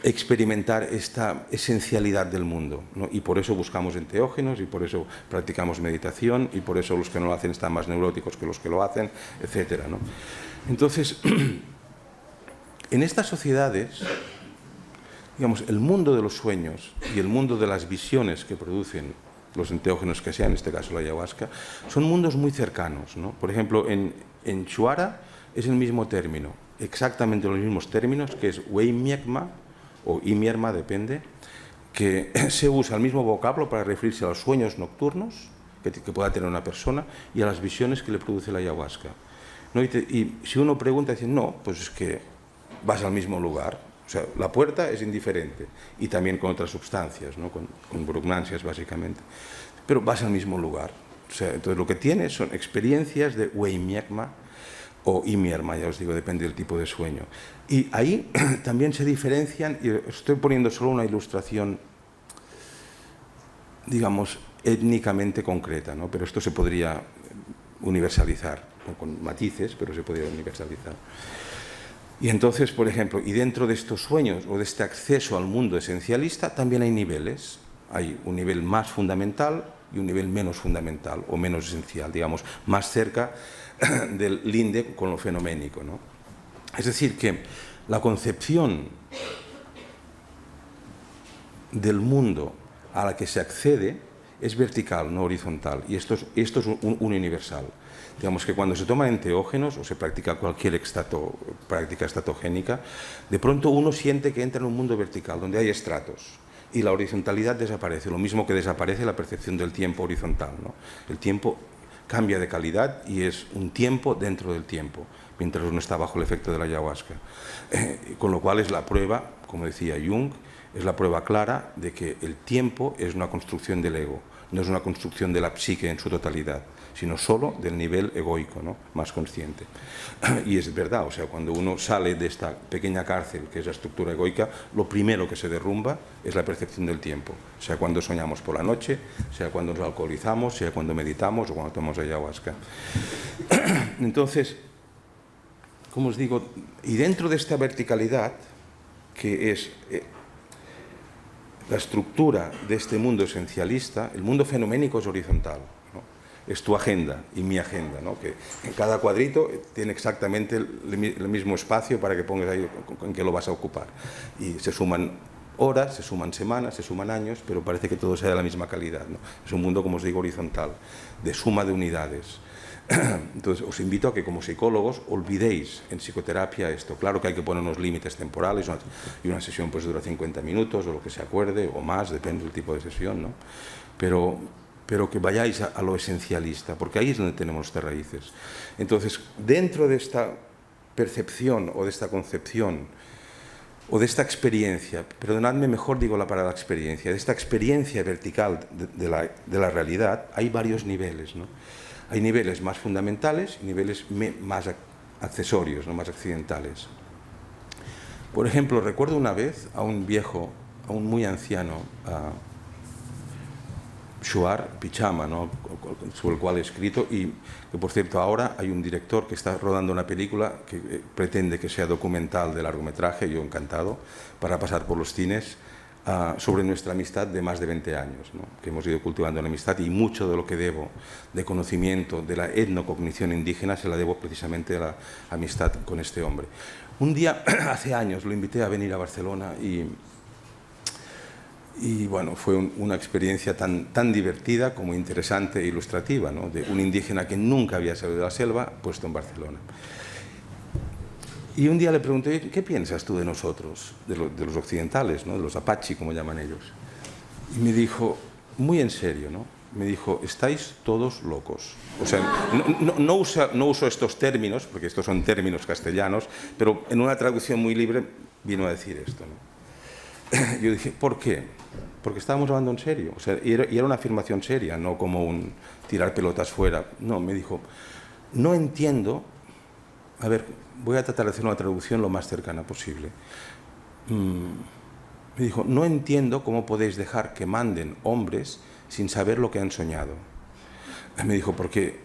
experimentar esta esencialidad del mundo, ¿no? Y por eso buscamos enteógenos, y por eso practicamos meditación, y por eso los que no lo hacen están más neuróticos que los que lo hacen, etcétera, ¿no? Entonces, en estas sociedades, digamos, el mundo de los sueños y el mundo de las visiones que producen los enteógenos que sean, en este caso la ayahuasca, son mundos muy cercanos, ¿no? Por ejemplo, en Shuara es el mismo término, exactamente los mismos términos, que es Weimiekma o Imierma, depende, que se usa el mismo vocablo para referirse a los sueños nocturnos que pueda tener una persona y a las visiones que le produce la ayahuasca, ¿no? Y si uno pregunta, dice, no, pues es que vas al mismo lugar. O sea, la puerta es indiferente, y también con otras sustancias, ¿no? con brugnancias básicamente, pero vas al mismo lugar. O sea, entonces lo que tienes son experiencias de Weimiekma o Imierma, ya os digo, depende del tipo de sueño. Y ahí también se diferencian, y estoy poniendo solo una ilustración, digamos, étnicamente concreta, ¿no? Pero esto se podría universalizar, ¿no? Con matices, pero se podría universalizar. Y entonces, por ejemplo, y dentro de estos sueños o de este acceso al mundo esencialista, también hay niveles. Hay un nivel más fundamental, y un nivel menos fundamental o menos esencial, digamos, más cerca del linde con lo fenoménico, ¿no? Es decir, que la concepción del mundo a la que se accede es vertical, no horizontal, y esto es un universal. Digamos que cuando se toman enteógenos o se practica cualquier práctica estatogénica, de pronto uno siente que entra en un mundo vertical, donde hay estratos, y la horizontalidad desaparece, lo mismo que desaparece la percepción del tiempo horizontal, ¿no? El tiempo cambia de calidad y es un tiempo dentro del tiempo, mientras uno está bajo el efecto de la ayahuasca. Con lo cual es la prueba, como decía Jung, es la prueba clara de que el tiempo es una construcción del ego, no es una construcción de la psique en su totalidad, sino solo del nivel egoico, ¿no? Más consciente. Y es verdad, o sea, cuando uno sale de esta pequeña cárcel, que es la estructura egoica, lo primero que se derrumba es la percepción del tiempo, sea cuando soñamos por la noche, sea cuando nos alcoholizamos, sea cuando meditamos o cuando tomamos ayahuasca. Entonces, como os digo, y dentro de esta verticalidad, que es la estructura de este mundo esencialista, el mundo fenoménico es horizontal, ¿no? Es tu agenda y mi agenda, ¿no? Que en cada cuadrito tiene exactamente el mismo espacio para que pongas ahí en qué lo vas a ocupar. Y se suman horas, se suman semanas, se suman años, pero parece que todo sea de la misma calidad, ¿no? Es un mundo, como os digo, horizontal, de suma de unidades. Entonces, os invito a que como psicólogos olvidéis en psicoterapia esto. Claro que hay que poner unos límites temporales y una sesión pues dura 50 minutos o lo que se acuerde, o más, depende del tipo de sesión, ¿no? Pero que vayáis a lo esencialista, porque ahí es donde tenemos estas raíces. Entonces, dentro de esta percepción o de esta concepción o de esta experiencia, perdonadme, mejor digo la palabra experiencia, de esta experiencia vertical de la realidad, hay varios niveles, ¿no? Hay niveles más fundamentales y niveles más accesorios, ¿no? Más accidentales. Por ejemplo, recuerdo una vez a un viejo, a un muy anciano, Shuar Pichama, ¿no? Sobre el cual he escrito, y que por cierto ahora hay un director que está rodando una película que pretende que sea documental de largometraje, yo encantado, para pasar por los cines, sobre nuestra amistad de más de 20 años, ¿no? Que hemos ido cultivando la amistad, y mucho de lo que debo de conocimiento de la etnocognición indígena se la debo precisamente a la amistad con este hombre. Un día, hace años, lo invité a venir a Barcelona y bueno, fue una experiencia tan divertida como interesante e ilustrativa, ¿no? De un indígena que nunca había salido de la selva, puesto en Barcelona. Y un día le pregunté, ¿qué piensas tú de nosotros, de los occidentales, ¿no? De los apache, como llaman ellos? Y me dijo, muy en serio, ¿no? Me dijo, estáis todos locos. O sea, no uso estos términos, porque estos son términos castellanos, pero en una traducción muy libre vino a decir esto, ¿no? Yo dije, ¿por qué? Porque estábamos hablando en serio. O sea, y era una afirmación seria, no como un tirar pelotas fuera. No, me dijo, no entiendo. A ver, voy a tratar de hacer una traducción lo más cercana posible. Me dijo, no entiendo cómo podéis dejar que manden hombres sin saber lo que han soñado. Me dijo, porque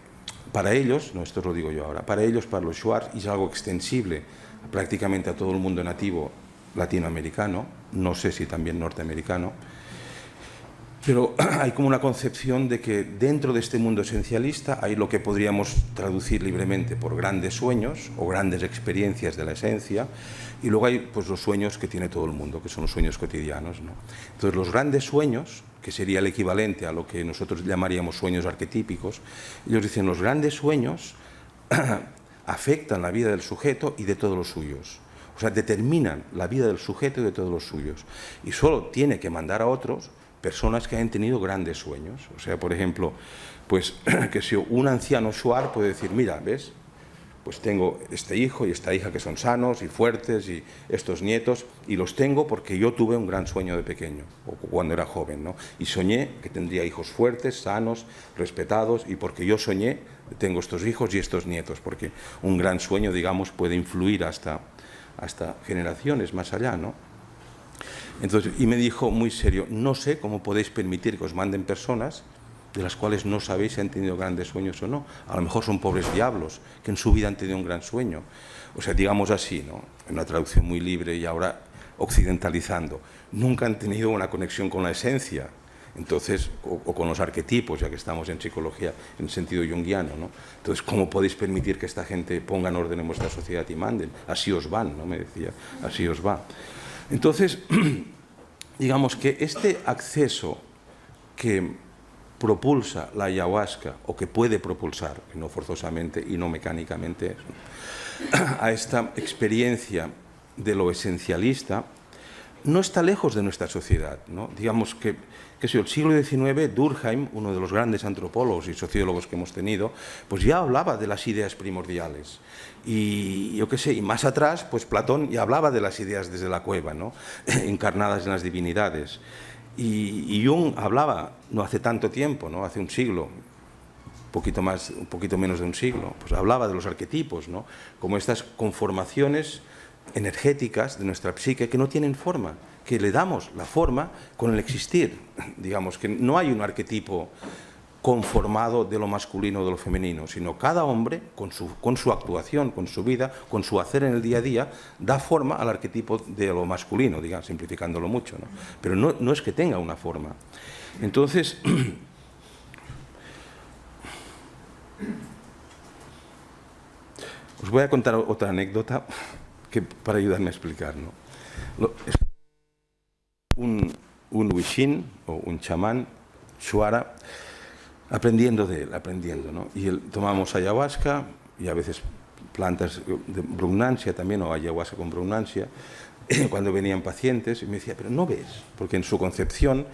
para ellos, no, esto lo digo yo ahora, para ellos, para los Shuar, es algo extensible prácticamente a todo el mundo nativo latinoamericano, no sé si también norteamericano, pero hay como una concepción de que dentro de este mundo esencialista hay lo que podríamos traducir libremente por grandes sueños o grandes experiencias de la esencia, y luego hay pues los sueños que tiene todo el mundo, que son los sueños cotidianos, ¿no? Entonces los grandes sueños, que sería el equivalente a lo que nosotros llamaríamos sueños arquetípicos, ellos dicen los grandes sueños afectan la vida del sujeto y de todos los suyos. O sea, determinan la vida del sujeto y de todos los suyos. Y solo tiene que mandar a otros personas que hayan tenido grandes sueños. O sea, por ejemplo, pues que si un anciano Shuar puede decir, mira, ¿ves? Pues tengo este hijo y esta hija que son sanos y fuertes, y estos nietos, y los tengo porque yo tuve un gran sueño de pequeño, o cuando era joven, ¿no? Y soñé que tendría hijos fuertes, sanos, respetados, y porque yo soñé, tengo estos hijos y estos nietos, porque un gran sueño, digamos, puede influir hasta generaciones más allá, ¿no? Entonces, y me dijo muy serio, no sé cómo podéis permitir que os manden personas de las cuales no sabéis si han tenido grandes sueños o no. A lo mejor son pobres diablos que en su vida han tenido un gran sueño. O sea, digamos así, ¿no? En una traducción muy libre y ahora occidentalizando. Nunca han tenido una conexión con la esencia. Entonces, o con los arquetipos, ya que estamos en psicología en sentido junguiano, ¿no? Entonces, ¿cómo podéis permitir que esta gente ponga en orden en vuestra sociedad y manden? Así os van, ¿no? Me decía, así os va. Entonces, digamos que este acceso que propulsa la ayahuasca, o que puede propulsar, no forzosamente y no mecánicamente, a esta experiencia de lo esencialista, no está lejos de nuestra sociedad, ¿no? Digamos que el siglo XIX, Durkheim, uno de los grandes antropólogos y sociólogos que hemos tenido, pues ya hablaba de las ideas primordiales. Y yo qué sé, y más atrás, pues Platón ya hablaba de las ideas desde la cueva, ¿no? Encarnadas en las divinidades. Y Jung hablaba, no hace tanto tiempo, ¿no? Hace un siglo, un poquito menos de un siglo, pues hablaba de los arquetipos, ¿no? Como estas conformaciones energéticas de nuestra psique que no tienen forma, que le damos la forma con el existir. Digamos que no hay un arquetipo conformado de lo masculino o de lo femenino, sino cada hombre, con su actuación, con su vida, con su hacer en el día a día, da forma al arquetipo de lo masculino, digamos, simplificándolo mucho, ¿no? Pero no es que tenga una forma. Entonces, os voy a contar otra anécdota para ayudarme a explicar, ¿no? Un Wishin o un chamán, Shuara, aprendiendo de él, ¿no? Y tomamos ayahuasca y a veces plantas de brugnancia también, o ayahuasca con brugnancia, cuando venían pacientes, y me decía, pero no ves, porque en su concepción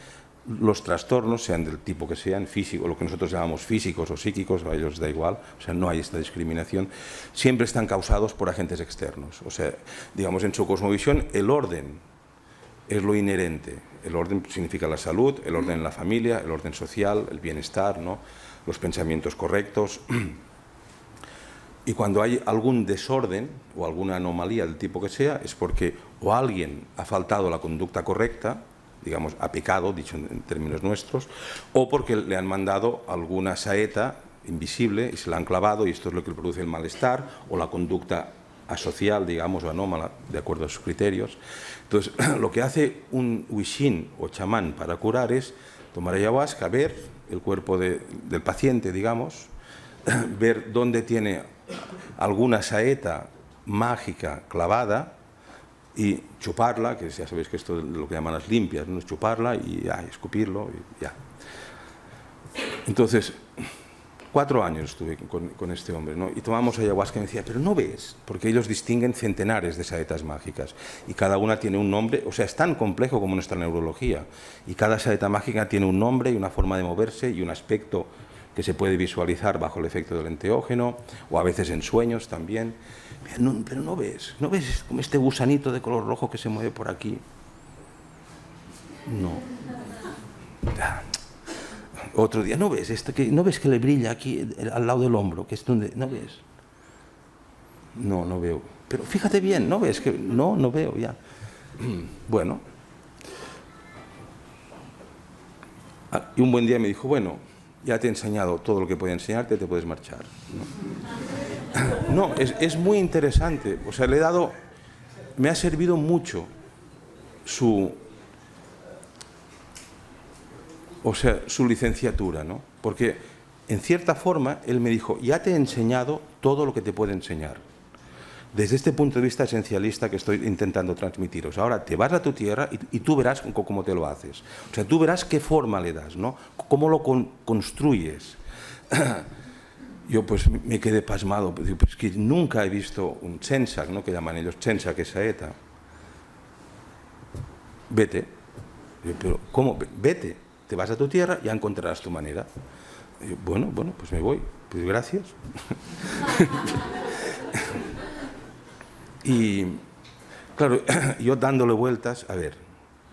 los trastornos, sean del tipo que sean, físicos, lo que nosotros llamamos físicos o psíquicos, a ellos da igual, o sea, no hay esta discriminación, siempre están causados por agentes externos. O sea, digamos, en su cosmovisión, el orden es lo inherente. El orden significa la salud, el orden en la familia, el orden social, el bienestar, ¿no? Los pensamientos correctos. Y cuando hay algún desorden o alguna anomalía del tipo que sea, es porque o alguien ha faltado la conducta correcta, digamos, ha pecado, dicho en términos nuestros, o porque le han mandado alguna saeta invisible y se la han clavado, y esto es lo que produce el malestar o la conducta asocial, digamos, o anómala, de acuerdo a sus criterios. Entonces, lo que hace un wishin o chamán para curar es tomar ayahuasca, ver el cuerpo del paciente, digamos, ver dónde tiene alguna saeta mágica clavada, y chuparla, que ya sabéis que esto es lo que llaman las limpias, ¿no? Chuparla y ya, escupirlo y ya. Entonces, 4 años estuve con este hombre, ¿no? Y tomamos ayahuasca y me decía, pero no ves, porque ellos distinguen centenares de saetas mágicas y cada una tiene un nombre, o sea, es tan complejo como nuestra neurología, y cada saeta mágica tiene un nombre y una forma de moverse y un aspecto que se puede visualizar bajo el efecto del enteógeno, o a veces en sueños también. Pero no ves como este gusanito de color rojo que se mueve por aquí. No. Otro día, ¿no ves no ves que le brilla aquí al lado del hombro? Que es donde, ¿no ves? No veo. Pero fíjate bien, ¿no ves? No veo ya. Bueno. Y un buen día me dijo, bueno, ya te he enseñado todo lo que podía enseñarte, te puedes marchar, ¿no? No, es muy interesante. O sea, me ha servido mucho su licenciatura, ¿no? Porque, en cierta forma, él me dijo, ya te he enseñado todo lo que te puede enseñar. Desde este punto de vista esencialista que estoy intentando transmitiros. Ahora te vas a tu tierra y tú verás cómo te lo haces. O sea, tú verás qué forma le das, ¿no? Cómo lo construyes. Yo pues me quedé pasmado, pues que nunca he visto un chensak, ¿no? Que llaman ellos chensak, que saeta. Vete. Pero ¿cómo? Vete. Te vas a tu tierra y ya encontrarás tu manera. Yo, bueno, pues me voy. Pues gracias. Y claro, yo dándole vueltas, a ver,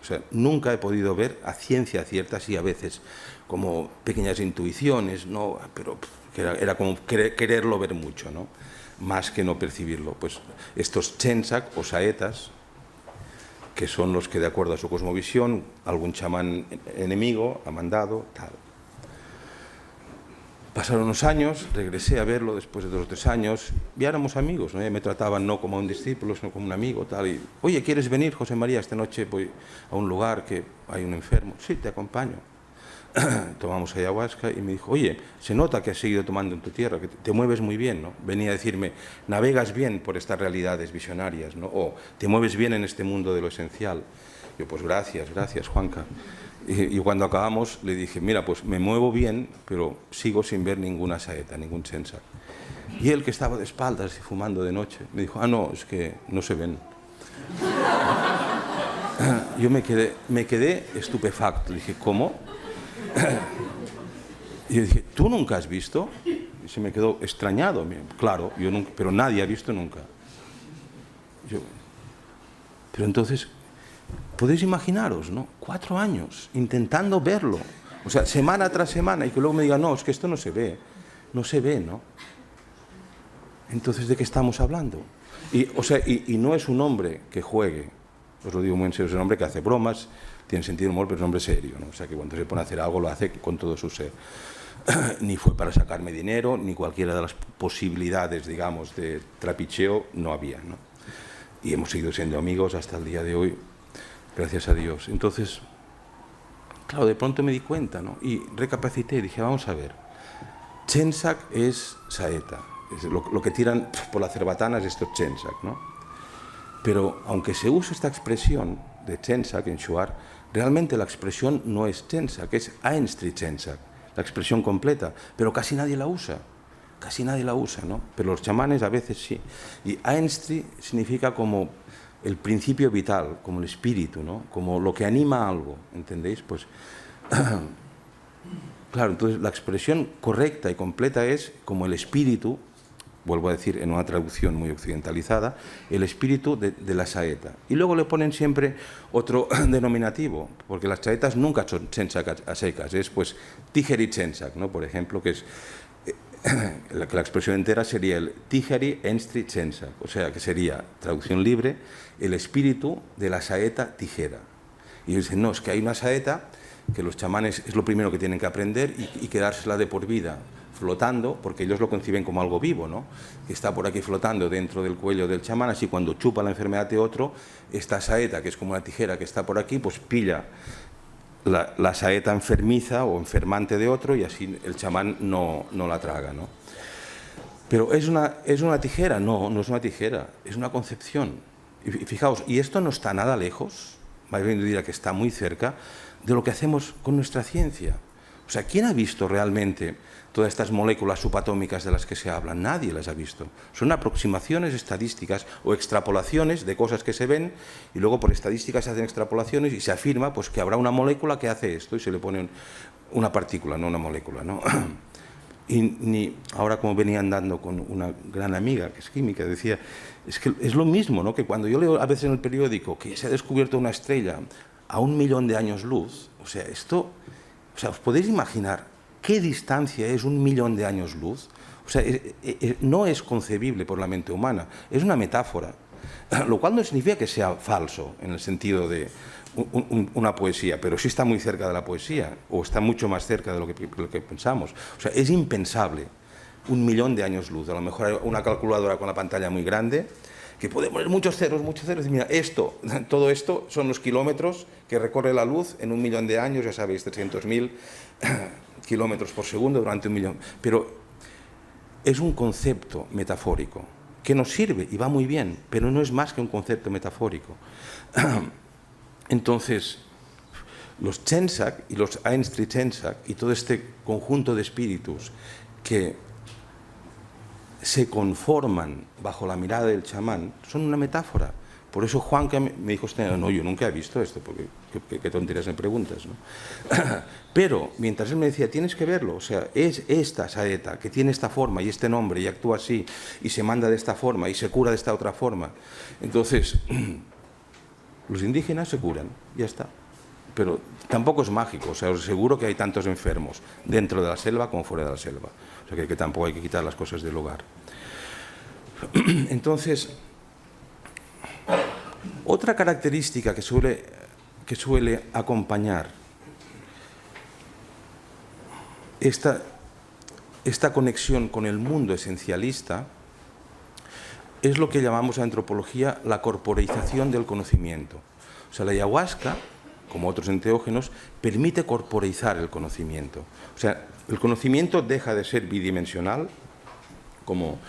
o sea, nunca he podido ver a ciencia cierta, sí a veces, como pequeñas intuiciones, ¿no? Pero era como quererlo ver mucho, ¿no? Más que no percibirlo. Pues estos chensak o saetas, que son los que, de acuerdo a su cosmovisión, algún chamán enemigo ha mandado, tal. Pasaron unos años, regresé a verlo después de 2 o 3 años, ya éramos amigos, ¿no? Me trataban no como a un discípulo, sino como un amigo, tal. Y, oye, ¿quieres venir, José María? Esta noche voy a un lugar que hay un enfermo. Sí, te acompaño. tomamos ayahuasca y me dijo, oye, se nota que has seguido tomando en tu tierra, que te mueves muy bien, ¿no? Venía a decirme, navegas bien por estas realidades visionarias, ¿no? O te mueves bien en este mundo de lo esencial. Yo, pues gracias, Juanca. Y cuando acabamos le dije, mira, pues me muevo bien, pero sigo sin ver ninguna saeta, ningún chensak. Y él, que estaba de espaldas y fumando de noche, me dijo, ah, no, es que no se ven. Yo me quedé estupefacto. Dije, ¿cómo? Y yo dije, ¿tú nunca has visto? Y se me quedó extrañado. Claro, yo nunca, pero nadie ha visto nunca. Pero entonces, podéis imaginaros, ¿no? 4 años intentando verlo. O sea, semana tras semana, y que luego me diga, no, es que esto no se ve. No se ve, ¿no? Entonces, ¿de qué estamos hablando? Y no es un hombre que juegue. Os lo digo muy en serio, es un hombre que hace bromas, tiene sentido de humor, pero es un hombre serio, ¿no? O sea, que cuando se pone a hacer algo lo hace con todo su ser. Ni fue para sacarme dinero, ni cualquiera de las posibilidades, digamos, de trapicheo, no había, ¿no? Y hemos seguido siendo amigos hasta el día de hoy, gracias a Dios. Entonces, claro, de pronto me di cuenta, ¿no? Y recapacité y dije, vamos a ver, chensak es saeta, es lo que tiran por las cerbatanas estos chensak, ¿no? Pero aunque se use esta expresión de chensak en Shuar, realmente la expresión no es chensak, es Ainstri chensak, la expresión completa, pero casi nadie la usa, ¿no? Pero los chamanes a veces sí. Y Ainstri significa como el principio vital, como el espíritu, ¿no? Como lo que anima a algo, ¿entendéis? Pues, claro, entonces la expresión correcta y completa es como el espíritu, vuelvo a decir en una traducción muy occidentalizada, el espíritu de la saeta. Y luego le ponen siempre otro denominativo, porque las saetas nunca son chensak a secas, es pues tijeri chensak, ¿no? Por ejemplo, que es la expresión entera sería el tijeri enstri chensak, o sea que sería, traducción libre, el espíritu de la saeta tijera. Y ellos dicen, no, es que hay una saeta que los chamanes es lo primero que tienen que aprender y quedársela de por vida, flotando, porque ellos lo conciben como algo vivo, ¿no? Que está por aquí flotando dentro del cuello del chamán, así cuando chupa la enfermedad de otro, esta saeta, que es como una tijera que está por aquí, pues pilla la saeta enfermiza o enfermante de otro y así el chamán no la traga, ¿no? Pero ¿es una tijera? No, no es una tijera, es una concepción. Y fijaos, y esto no está nada lejos, vais a decir que está muy cerca de lo que hacemos con nuestra ciencia. O sea, ¿quién ha visto realmente todas estas moléculas subatómicas de las que se habla? Nadie las ha visto. Son aproximaciones estadísticas o extrapolaciones de cosas que se ven y luego por estadísticas se hacen extrapolaciones y se afirma pues, que habrá una molécula que hace esto y se le pone una partícula, no una molécula, ¿no? Y ahora como venía andando con una gran amiga que es química, decía, es que es lo mismo, ¿no? Que cuando yo leo a veces en el periódico que se ha descubierto una estrella a 1 millón de años luz, o sea, ¿os podéis imaginar qué distancia es 1 millón de años luz? O sea, no es concebible por la mente humana, es una metáfora, lo cual no significa que sea falso en el sentido de una poesía, pero sí está muy cerca de la poesía, o está mucho más cerca de lo que pensamos. O sea, es impensable 1 millón de años luz. A lo mejor hay una calculadora con la pantalla muy grande que puede poner muchos ceros, y mira, todo esto son los kilómetros que recorre la luz en 1 millón de años, ya sabéis, 300.000 kilómetros por segundo durante 1 millón. Pero es un concepto metafórico que nos sirve y va muy bien, pero no es más que un concepto metafórico. Entonces, los chensak y los Ainstri chensak y todo este conjunto de espíritus que se conforman bajo la mirada del chamán son una metáfora. Por eso Juan que me dijo, no, yo nunca he visto esto, porque qué tonterías me preguntas, ¿no? Pero mientras él me decía, tienes que verlo, o sea, es esta saeta que tiene esta forma y este nombre y actúa así y se manda de esta forma y se cura de esta otra forma. Entonces, los indígenas se curan, ya está. Pero tampoco es mágico, o sea, os aseguro que hay tantos enfermos dentro de la selva como fuera de la selva. O sea, que tampoco hay que quitar las cosas del hogar. Entonces, otra característica que suele acompañar esta conexión con el mundo esencialista es lo que llamamos en antropología la corporeización del conocimiento. O sea, la ayahuasca como otros enteógenos, permite corporeizar el conocimiento. O sea, el conocimiento deja de ser bidimensional, como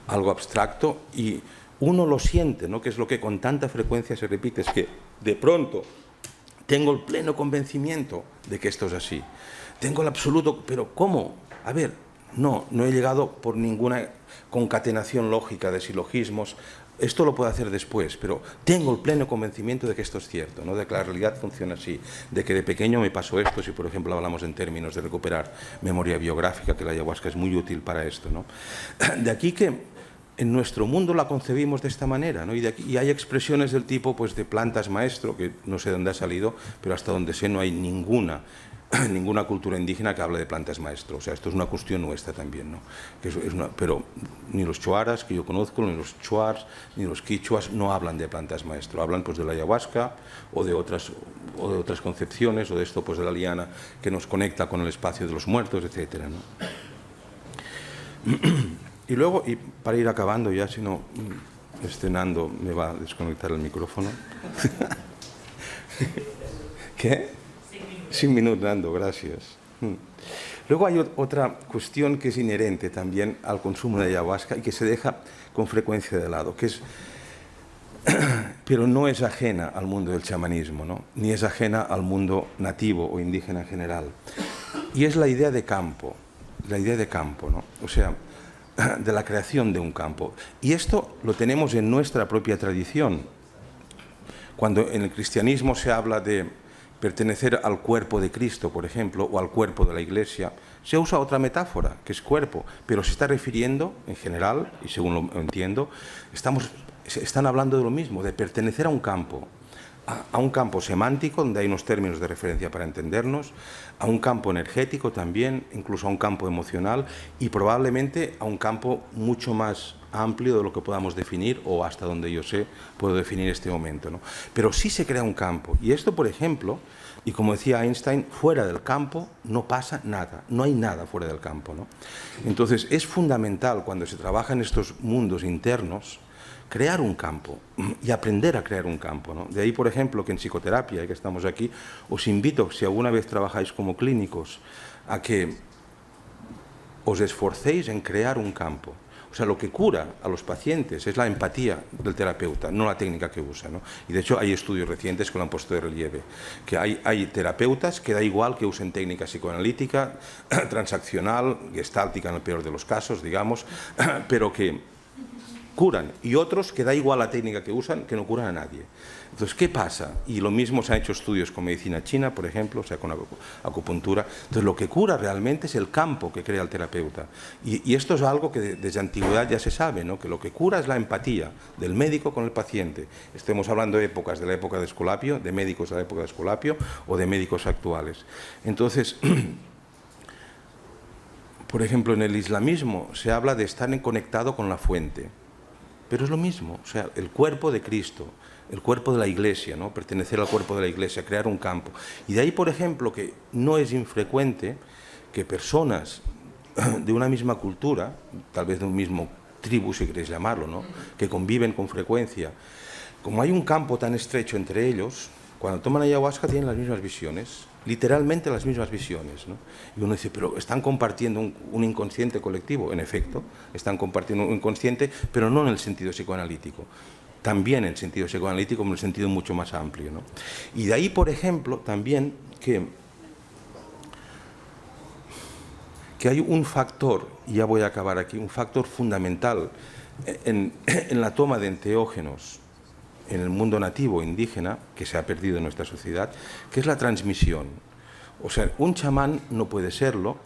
algo abstracto, y uno lo siente, ¿no? Que es lo que con tanta frecuencia se repite, es que de pronto tengo el pleno convencimiento de que esto es así. Tengo el absoluto, pero ¿cómo? A ver, no he llegado por ninguna concatenación lógica de silogismos. Esto lo puedo hacer después, pero tengo el pleno convencimiento de que esto es cierto, ¿no? De que la realidad funciona así, de que de pequeño me pasó esto, si por ejemplo hablamos en términos de recuperar memoria biográfica, que la ayahuasca es muy útil para esto, ¿no? De aquí que en nuestro mundo la concebimos de esta manera, ¿no? Y hay expresiones del tipo pues, de plantas maestro, que no sé de dónde ha salido, pero hasta donde sé no hay ninguna cultura indígena que hable de plantas maestro. O sea, esto es una cuestión nuestra también, ¿no? Pero ni los chuaras que yo conozco, ni los chuars, ni los quichuas no hablan de plantas maestro. Hablan pues de la ayahuasca o de otras concepciones, o de esto pues de la liana que nos conecta con el espacio de los muertos, etcétera, ¿no? Y luego, y para ir acabando ya, si no, Nando me va a desconectar el micrófono. ¿Qué? 5 minutos, Nando, gracias. Luego hay otra cuestión que es inherente también al consumo de ayahuasca y que se deja con frecuencia de lado, que es, pero no es ajena al mundo del chamanismo, ¿no? Ni es ajena al mundo nativo o indígena en general. Y es la idea de campo, ¿no? O sea, de la creación de un campo. Y esto lo tenemos en nuestra propia tradición. Cuando en el cristianismo se habla de pertenecer al cuerpo de Cristo, por ejemplo, o al cuerpo de la Iglesia, se usa otra metáfora, que es cuerpo, pero se está refiriendo, en general, y según lo entiendo, están hablando de lo mismo, de pertenecer a un campo semántico, donde hay unos términos de referencia para entendernos, a un campo energético también, incluso a un campo emocional, y probablemente a un campo mucho más amplio de lo que podamos definir, o hasta donde yo sé puedo definir este momento, ¿no? Pero sí se crea un campo, y esto, por ejemplo, y como decía Einstein, fuera del campo no pasa nada, no hay nada fuera del campo, ¿no? Entonces es fundamental cuando se trabaja en estos mundos internos crear un campo y aprender a crear un campo, ¿no? De ahí, por ejemplo, que en psicoterapia, que estamos aquí, os invito, si alguna vez trabajáis como clínicos, a que os esforcéis en crear un campo. O sea, lo que cura a los pacientes es la empatía del terapeuta, no la técnica que usa, ¿no? Y de hecho hay estudios recientes que lo han puesto de relieve, que hay terapeutas que da igual que usen técnica psicoanalítica, transaccional, gestáltica en el peor de los casos, digamos, pero que curan, y otros que da igual la técnica que usan, que no curan a nadie. Entonces, ¿qué pasa? Y lo mismo se han hecho estudios con medicina china, por ejemplo, o sea, con acupuntura. Entonces, lo que cura realmente es el campo que crea el terapeuta. Y esto es algo que desde antigüedad ya se sabe, ¿no? Que lo que cura es la empatía del médico con el paciente. Estemos hablando de épocas, de la época de Escolapio, de médicos de la época de Escolapio, o de médicos actuales. Entonces, por ejemplo, en el islamismo se habla de estar conectado con la fuente. Pero es lo mismo, o sea, el cuerpo de Cristo, el cuerpo de la Iglesia, ¿no? Pertenecer al cuerpo de la Iglesia, crear un campo. Y de ahí, por ejemplo, que no es infrecuente que personas de una misma cultura, tal vez de un mismo tribu, si queréis llamarlo, ¿no? Que conviven con frecuencia, como hay un campo tan estrecho entre ellos, cuando toman ayahuasca tienen las mismas visiones, literalmente las mismas visiones, ¿no? Y uno dice, pero están compartiendo un inconsciente colectivo. En efecto, están compartiendo un inconsciente, pero no en el sentido psicoanalítico. También en el sentido psicoanalítico, en el sentido mucho más amplio, ¿no? Y de ahí, por ejemplo, también que hay un factor, y ya voy a acabar aquí, un factor fundamental en la toma de enteógenos en el mundo nativo indígena, que se ha perdido en nuestra sociedad, que es la transmisión. O sea, un chamán no puede serlo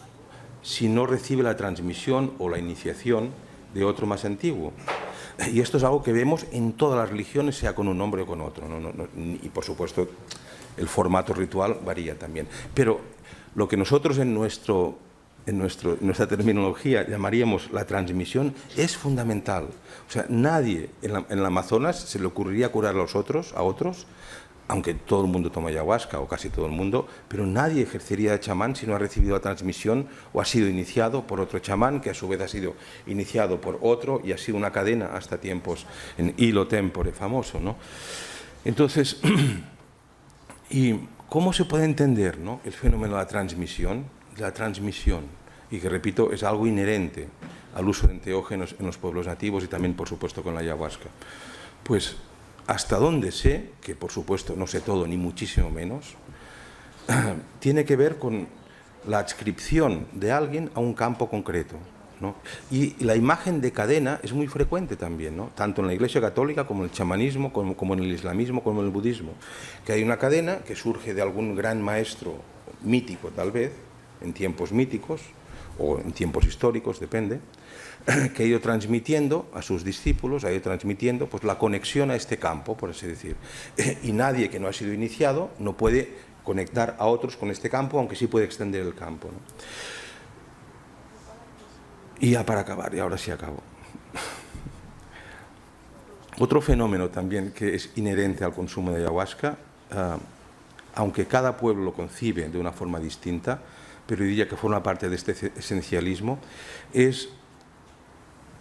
si no recibe la transmisión o la iniciación de otro más antiguo. Y esto es algo que vemos en todas las religiones, sea con un nombre o con otro. Y por supuesto, el formato ritual varía también. Pero lo que nosotros en nuestra terminología llamaríamos la transmisión es fundamental. O sea, nadie en el Amazonas se le ocurriría curar a otros, aunque todo el mundo toma ayahuasca, o casi todo el mundo, pero nadie ejercería de chamán si no ha recibido la transmisión o ha sido iniciado por otro chamán, que a su vez ha sido iniciado por otro, y ha sido una cadena hasta tiempos en hilo tempore famoso, ¿no? Entonces, y ¿Cómo se puede entender, ¿no?, el fenómeno de la transmisión? Y que, repito, es algo inherente al uso de enteógenos en los pueblos nativos y también, por supuesto, con la ayahuasca. Pues, hasta donde sé, que por supuesto no sé todo ni muchísimo menos, tiene que ver con la adscripción de alguien a un campo concreto, ¿no? Y la imagen de cadena es muy frecuente también, ¿no?, tanto en la Iglesia Católica como en el chamanismo, como en el islamismo, como en el budismo, que hay una cadena que surge de algún gran maestro mítico, tal vez, en tiempos míticos o en tiempos históricos, depende, que ha ido transmitiendo a sus discípulos, ha ido transmitiendo pues la conexión a este campo, por así decir. Y nadie que no ha sido iniciado no puede conectar a otros con este campo, aunque sí puede extender el campo, ¿no? Y ya para acabar, y ahora sí acabo. Otro fenómeno también que es inherente al consumo de ayahuasca, aunque cada pueblo lo concibe de una forma distinta, pero diría que forma parte de este esencialismo, es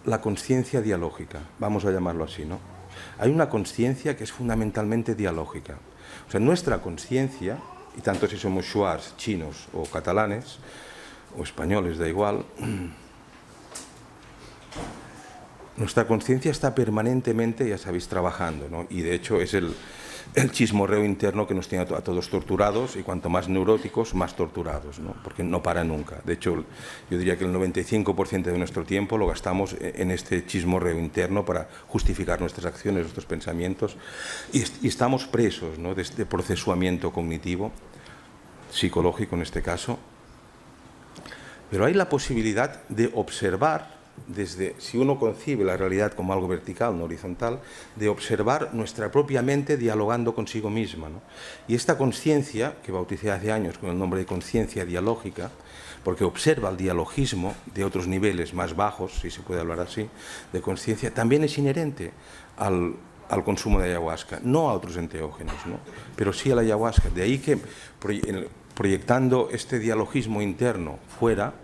la consciencia dialógica, vamos a llamarlo así, ¿no? Hay una consciencia que es fundamentalmente dialógica. O sea, nuestra consciencia, y tanto si somos shuars, chinos o catalanes, o españoles, da igual, nuestra conciencia está permanentemente, ya sabéis, trabajando, ¿no? Y de hecho es el chismorreo interno que nos tiene a todos torturados, y cuanto más neuróticos, más torturados, ¿no? Porque no para nunca. De hecho, yo diría que el 95% de nuestro tiempo lo gastamos en este chismorreo interno para justificar nuestras acciones, nuestros pensamientos, y estamos presos, ¿no?, de este procesuamiento cognitivo, psicológico en este caso. Pero hay la posibilidad de observar, desde, si uno concibe la realidad como algo vertical, no horizontal, de observar nuestra propia mente dialogando consigo misma, ¿no? Y esta conciencia, que bauticé hace años con el nombre de conciencia dialógica, porque observa el dialogismo de otros niveles más bajos, si se puede hablar así, de conciencia, también es inherente al consumo de ayahuasca, no a otros enteógenos, ¿no?, pero sí a la ayahuasca. De ahí que, proyectando este dialogismo interno fuera,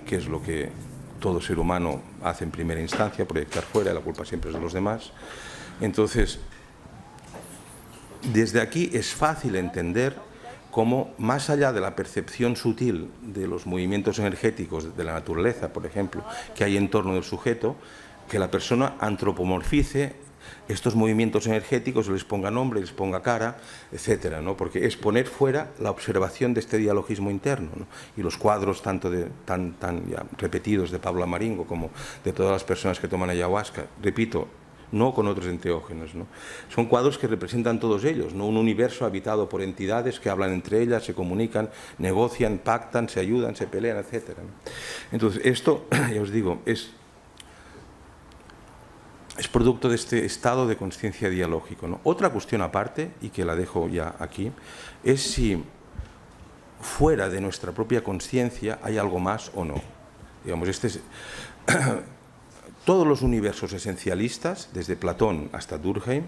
que es lo que todo ser humano hace en primera instancia, proyectar fuera, la culpa siempre es de los demás. Entonces, desde aquí es fácil entender cómo, más allá de la percepción sutil de los movimientos energéticos de la naturaleza, por ejemplo, que hay en torno del sujeto, que la persona antropomorfice estos movimientos energéticos, les ponga nombre, les ponga cara, etcétera, ¿no? Porque es poner fuera la observación de este dialogismo interno, ¿no? Y los cuadros tanto tan ya repetidos de Pablo Amaringo como de todas las personas que toman ayahuasca, repito, no con otros enteógenos, ¿no?, son cuadros que representan todos ellos, ¿no?, un universo habitado por entidades que hablan entre ellas, se comunican, negocian, pactan, se ayudan, se pelean, etcétera, ¿no? Entonces, esto, ya os digo, es producto de este estado de conciencia dialógico, ¿no? Otra cuestión aparte, y que la dejo ya aquí, es si fuera de nuestra propia conciencia hay algo más o no. Digamos, todos los universos esencialistas, desde Platón hasta Durkheim,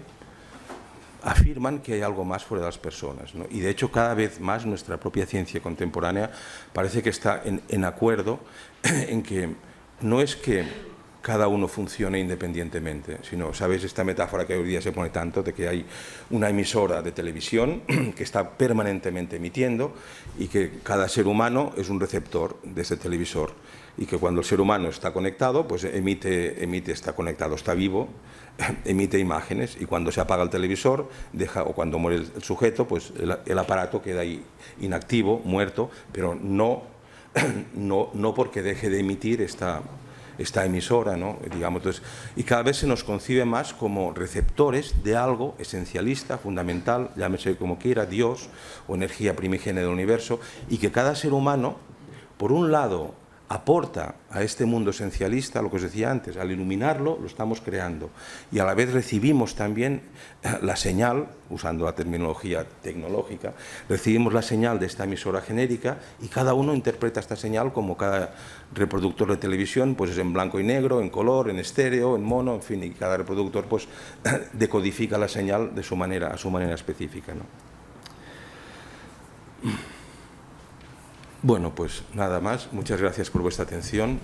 afirman que hay algo más fuera de las personas, ¿no? Y de hecho cada vez más nuestra propia ciencia contemporánea parece que está en acuerdo en que no es que cada uno funcione independientemente, sino, ¿sabéis esta metáfora que hoy día se pone tanto, de que hay una emisora de televisión que está permanentemente emitiendo y que cada ser humano es un receptor de ese televisor, y que cuando el ser humano está conectado, pues emite, está conectado, está vivo, emite imágenes, y cuando se apaga el televisor, o cuando muere el sujeto, pues el aparato queda ahí inactivo, muerto, pero no porque deje de emitir esta emisora, ¿no?, digamos. Entonces, y cada vez se nos concibe más como receptores de algo esencialista, fundamental, llámese como quiera, Dios o energía primigenia del universo, y que cada ser humano, por un lado, aporta a este mundo esencialista, lo que os decía antes, al iluminarlo lo estamos creando, y a la vez recibimos también la señal, usando la terminología tecnológica, recibimos la señal de esta emisora genérica, y cada uno interpreta esta señal como cada reproductor de televisión, pues es en blanco y negro, en color, en estéreo, en mono, en fin, y cada reproductor pues decodifica la señal de su manera, a su manera específica, ¿no? Bueno, pues nada más. Muchas gracias por vuestra atención.